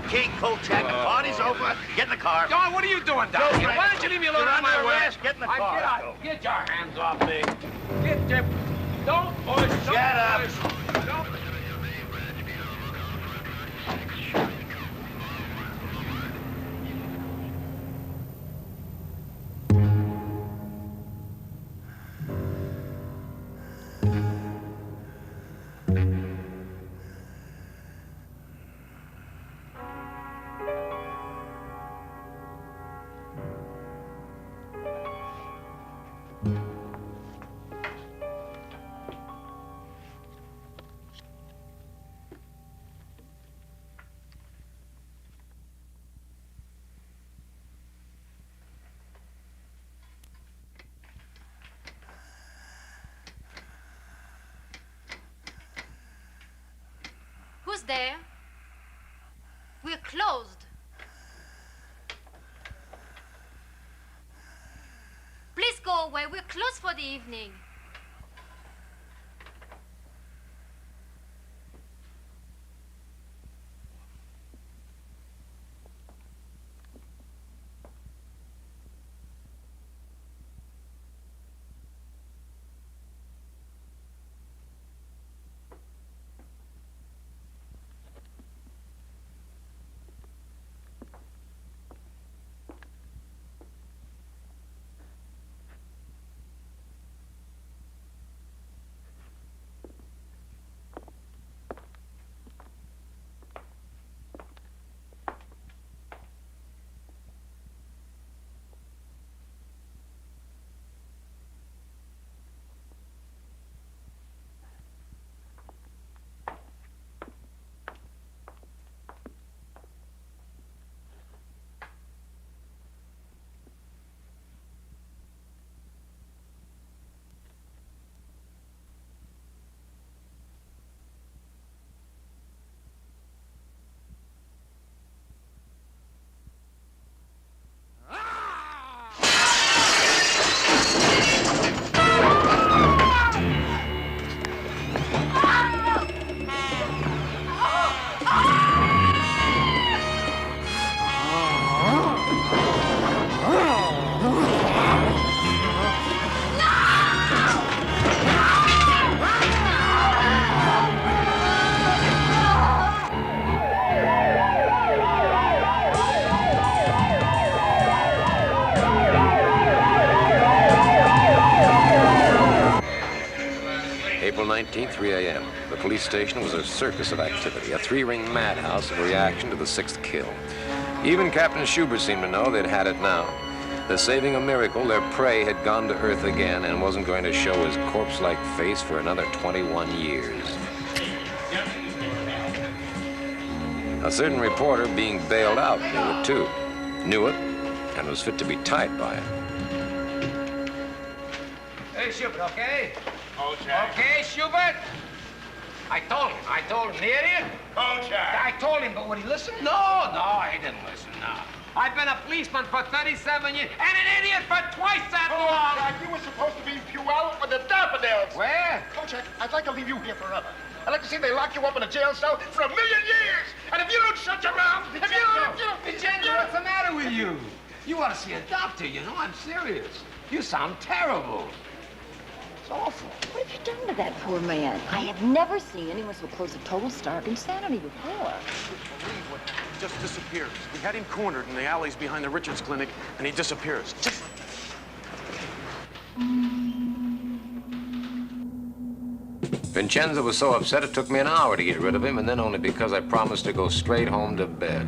Okay, Kolchak, the party's over. Get in the car. John, what are you doing down Go, here? Frank. Why don't you leave me alone You're on my under way? arrest. Get in the car. Let's go. Get your hands off me. Get your... Don't push. Don't Shut up. push. Don't... Who's there? We're closed. Please go away. We're closed for the evening. April 19th, 3 a.m. The police station was a circus of activity, a three-ring madhouse of reaction to the sixth kill. Even Captain Schubert seemed to know they'd had it now. That saving a miracle, their prey had gone to earth again and wasn't going to show his corpse-like face for another 21 years. A certain reporter being bailed out knew it, too. Knew it and was fit to be tied by it. Hey, Schubert, okay? Kolchak. Okay, Schubert? I told him, the idiot. Kolchak. I told him, but would he listen? No, he didn't listen, no. I've been a policeman for 37 years and an idiot for twice that long. Kolchak, you were supposed to be in Puyallup with the daffodils. Where? Kolchak, I'd like to leave you here forever. I'd like to see they lock you up in a jail cell for 1,000,000 years. And if you don't shut your mouth, Vincenzo, what's the matter with you? You ought to see a doctor, you know. I'm serious. You sound terrible. It's awful. What have you done to that poor man? I have never seen anyone so close to total stark insanity before. Just disappears. We had him cornered in the alleys behind the Richards Clinic, and he disappears. Just... Vincenzo was so upset it took me an hour to get rid of him, and then only because I promised to go straight home to bed.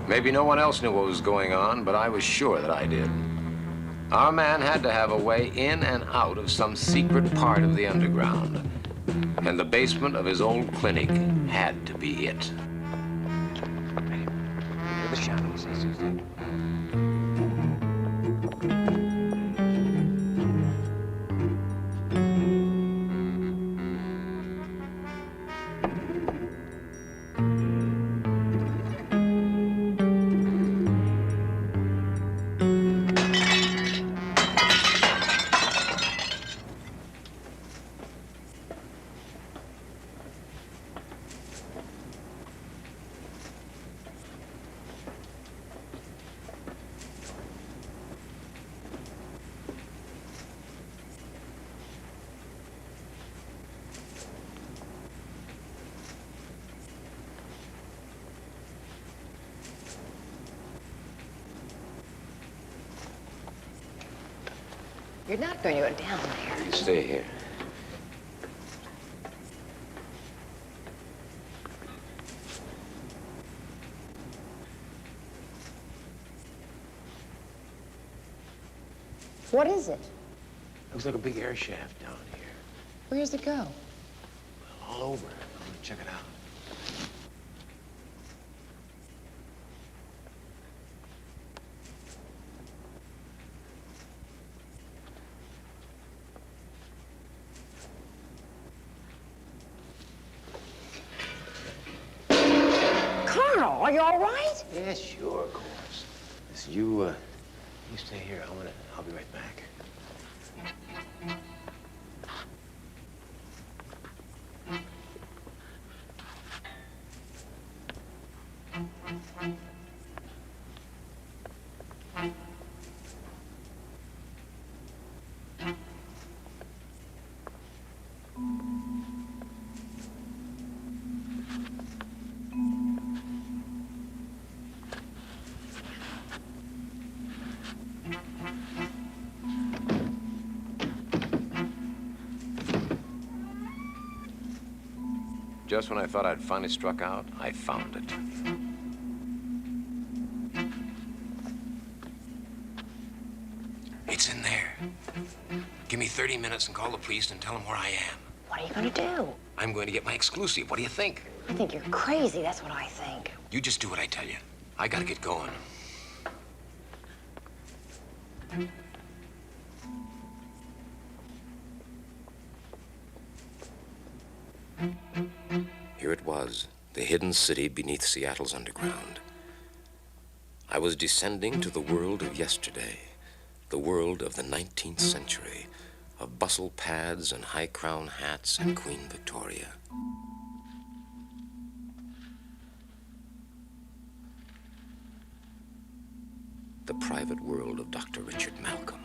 Maybe no one else knew what was going on, but I was sure that I did. Our man had to have a way in and out of some secret part of the underground, and the basement of his old clinic had to be it. Near the shadows, Susie. You're not going to go down there. You stay here. What is it? Looks like a big air shaft down here. Where does it go? All over. I'm gonna check it out. Carl, are you all right? Yeah, sure, of course. Listen, you stay here. I'll be right back. Just when I thought I'd finally struck out, I found it. It's in there. Give me 30 minutes and call the police and tell them where I am. What are you going to do? I'm going to get my exclusive. What do you think? I think you're crazy. That's what I think. You just do what I tell you. I gotta get going. Here it was, the hidden city beneath Seattle's underground. I was descending to the world of yesterday, the world of the 19th century, of bustle pads and high crown hats and Queen Victoria. The private world of Dr. Richard Malcolm.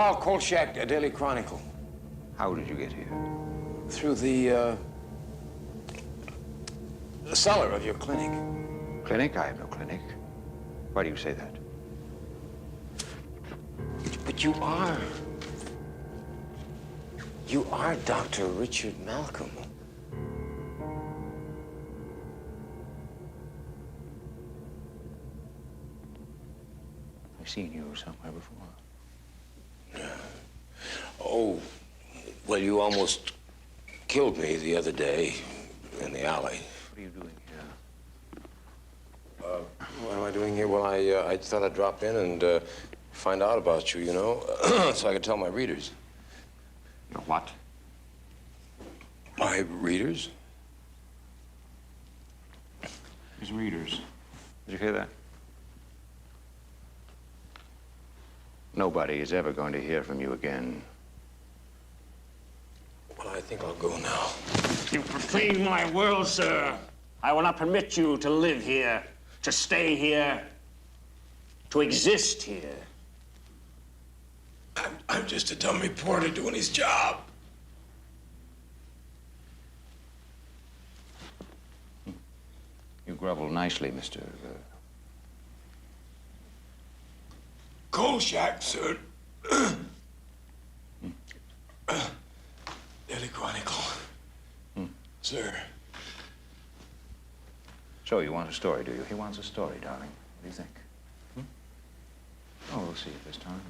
Hal Kolchak, a Daily Chronicle. How did you get here? Through the cellar of your clinic. Clinic? I have no clinic. Why do you say that? But you are. You are Dr. Richard Malcolm. I've seen you somewhere before. Oh, well, you almost killed me the other day in the alley. What are you doing here? What am I doing here? Well, I thought I'd drop in and find out about you, you know, so I could tell my readers. Your what? My readers? His readers. Did you hear that? Nobody is ever going to hear from you again. Well, I think I'll go now. You profane my world, sir. I will not permit you to live here, to stay here, to exist here. I'm just a dumb reporter doing his job. You grovel nicely, Mr. Kolchak, sir. Daily Chronicle. Sir. So you want a story, do you? He wants a story, darling. What do you think? Oh, we'll see it this time.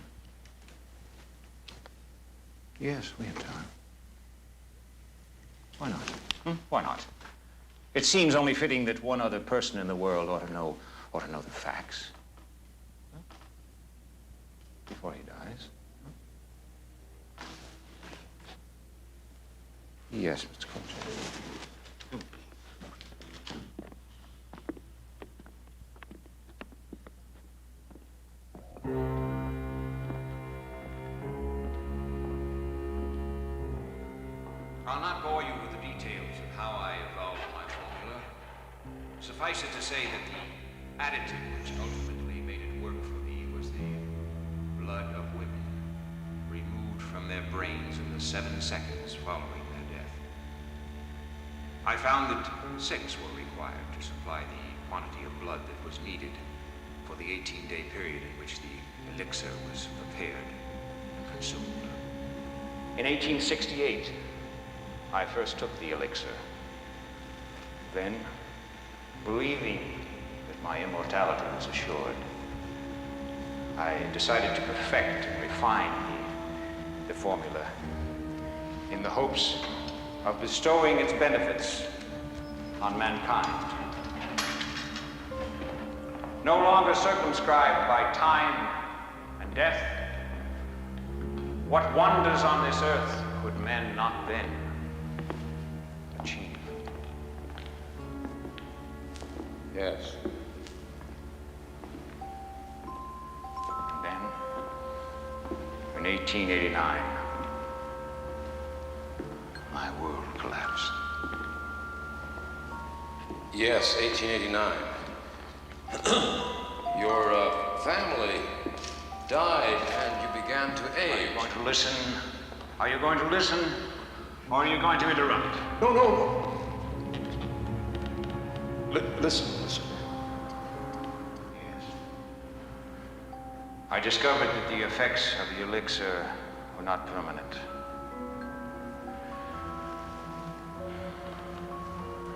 Yes, we have time. Why not? Why not? It seems only fitting that one other person in the world ought to know the facts. Before he dies. Yes, Mr. Kolchak. I'll not bore you with the details of how I evolved my formula. Suffice it to say that the additive which ultimately made it work for me was the blood of women, removed from their brains in the 7 seconds following their death. I found that 6 were required to supply the quantity of blood that was needed for the 18-day period in which the elixir was prepared and consumed. In 1868, I first took the elixir. Then, believing that my immortality was assured, I decided to perfect and refine the formula in the hopes of bestowing its benefits on mankind. No longer circumscribed by time and death, what wonders on this earth could men not then achieve? Yes. And then, in 1889, my world collapsed. Yes, 1889. Your family died and you began to age. Are you going to listen? Are you going to listen? Or are you going to interrupt? No. Listen. Yes. I discovered that the effects of the elixir were not permanent.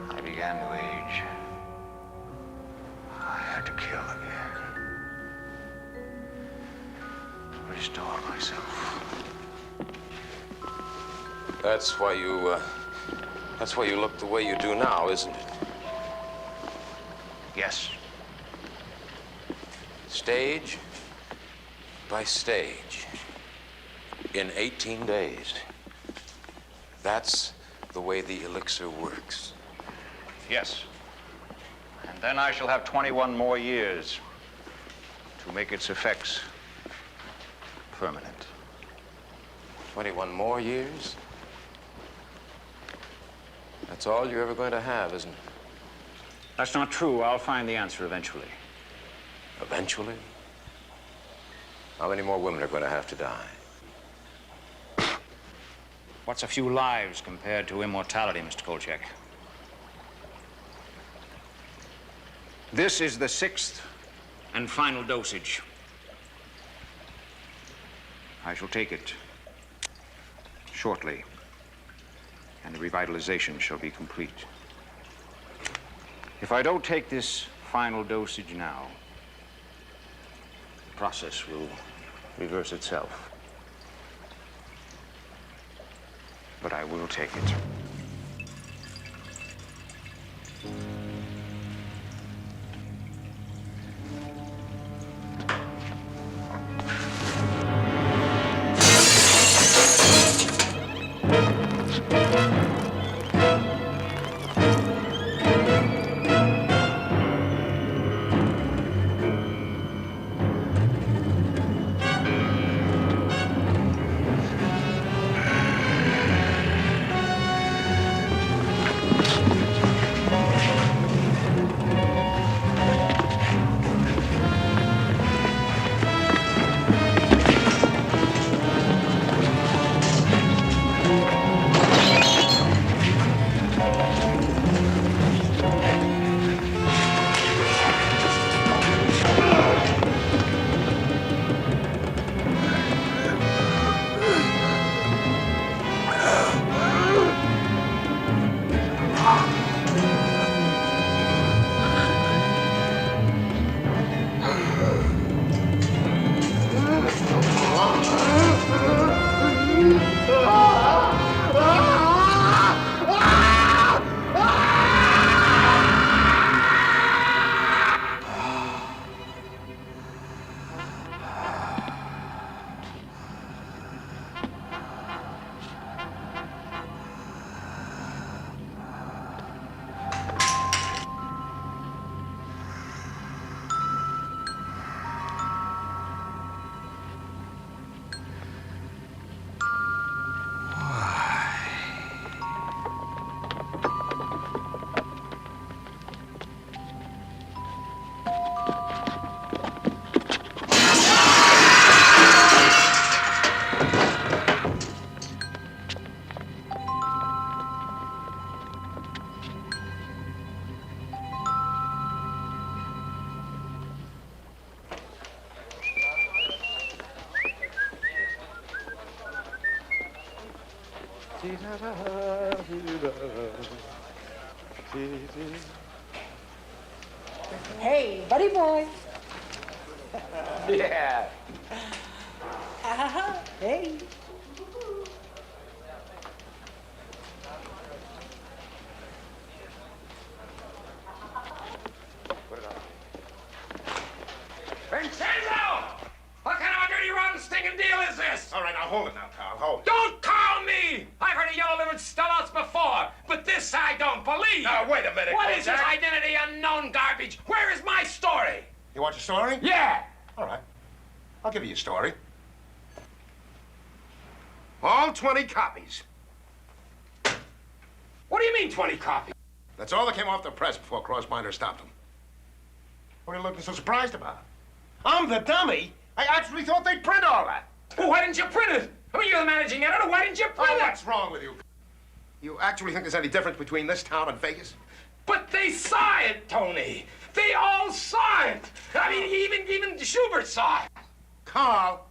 I began to age. I had to kill again. Restore myself. That's why you look the way you do now, isn't it? Yes. Stage by stage, in 18 days. That's the way the elixir works. Yes. And then I shall have 21 more years to make its effects permanent. 21 more years? That's all you're ever going to have, isn't it? That's not true. I'll find the answer eventually. Eventually? How many more women are going to have to die? What's a few lives compared to immortality, Mr. Kolchak? This is the 6th and final dosage. I shall take it shortly, and the revitalization shall be complete. If I don't take this final dosage now, the process will reverse itself. But I will take it. Hey, buddy boy. Yeah. Hey. Vincenzo! What kind of a dirty, rotten, stinking deal is this? All right, now hold it now, Carl. Hold it. Don't call me! I've heard of yellow-livered sellouts before, but this I don't believe. Now, wait a minute, What is this Kolchak? identity unknown garbage? Where is my story? You want your story? Yeah. All right. I'll give you your story. All 20 copies. What do you mean 20 copies? That's all that came off the press before Crossbinder stopped them. What are you looking so surprised about? I'm the dummy. I actually thought they'd print all that. Well, why didn't you print it? I mean, you're the managing editor. Why didn't you print it? What's wrong with you? You actually think there's any difference between this town and Vegas? But they saw it, Tony. They all saw it. I mean, even Schubert saw it. Carl,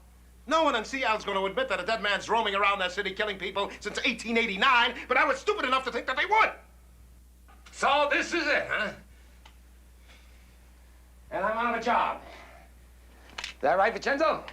no one in Seattle's going to admit that a dead man's roaming around that city killing people since 1889, but I was stupid enough to think that they would. So this is it, huh? And I'm out of a job. Is that right, Vincenzo?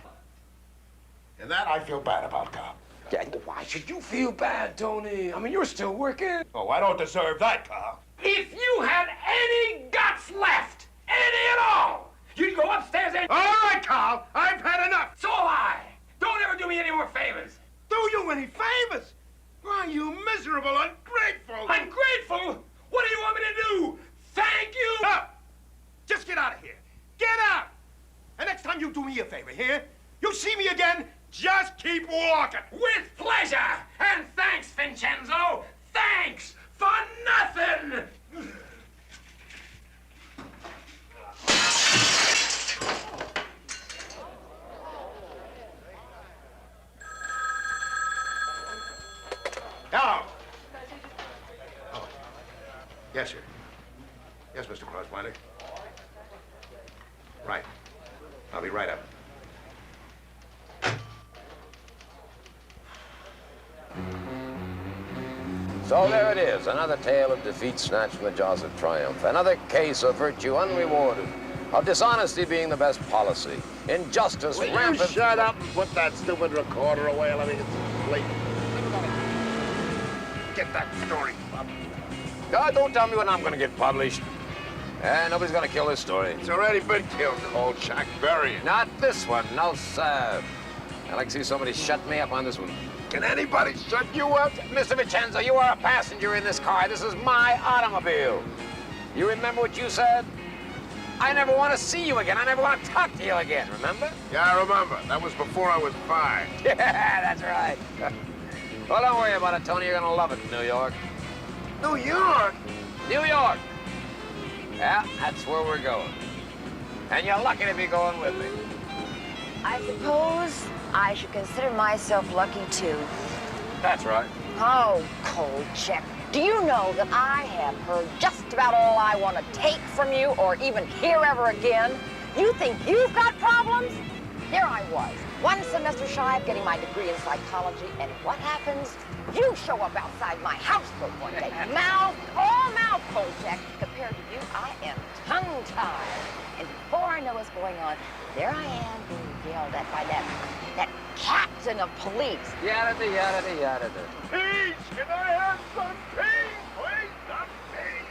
And that I feel bad about, Carl. Yeah, why should you feel bad, Tony? I mean, you're still working. Oh, I don't deserve that, Carl. If you had any guts left, any at all, you'd go upstairs and... All right, Carl, I've had enough. So will I. Don't ever do me any more favors. Do you any favors? Why, you miserable ungrateful. Ungrateful? What do you want me to do? Thank you? No. Just get out of here. Get out. And next time you do me a favor, here, you see me again, just keep walking. With pleasure. And thanks, Vincenzo. Thanks for nothing. Yes, sir. Yes, Mr. Crossbinder. Right. I'll be right up. So there it is, another tale of defeat snatched from the jaws of triumph. Another case of virtue unrewarded, of dishonesty being the best policy, injustice Will rampant. you shut up and put that stupid recorder away? Let me get late. Get that story published. God, don't tell me when I'm going to get published. Nobody's going to kill this story. It's already been killed, Kolchak. Bury it. Not this one, no, sir. I'd like to see somebody shut me up on this one. Can anybody shut you up? Mr. Vincenzo, you are a passenger in this car. This is my automobile. You remember what you said? I never want to see you again. I never want to talk to you again, remember? Yeah, I remember. That was before I was 5. Yeah, that's right. Well, don't worry about it, Tony. You're going to love it in New York. New York? New York. Yeah, that's where we're going. And you're lucky to be going with me. I suppose I should consider myself lucky, too. That's right. Oh, Kolchak, do you know that I have heard just about all I want to take from you or even hear ever again? You think you've got problems? Here I was, one semester shy of getting my degree in psychology, and what happens? You show up outside my houseboat one day, mouth, all mouth, Kolchak. Compared to you, I am tongue-tied. And before I know what's going on, there I am being yelled at by that captain of police. Yada, yada, yada. Peace! Can I have some peace, please? Some peace!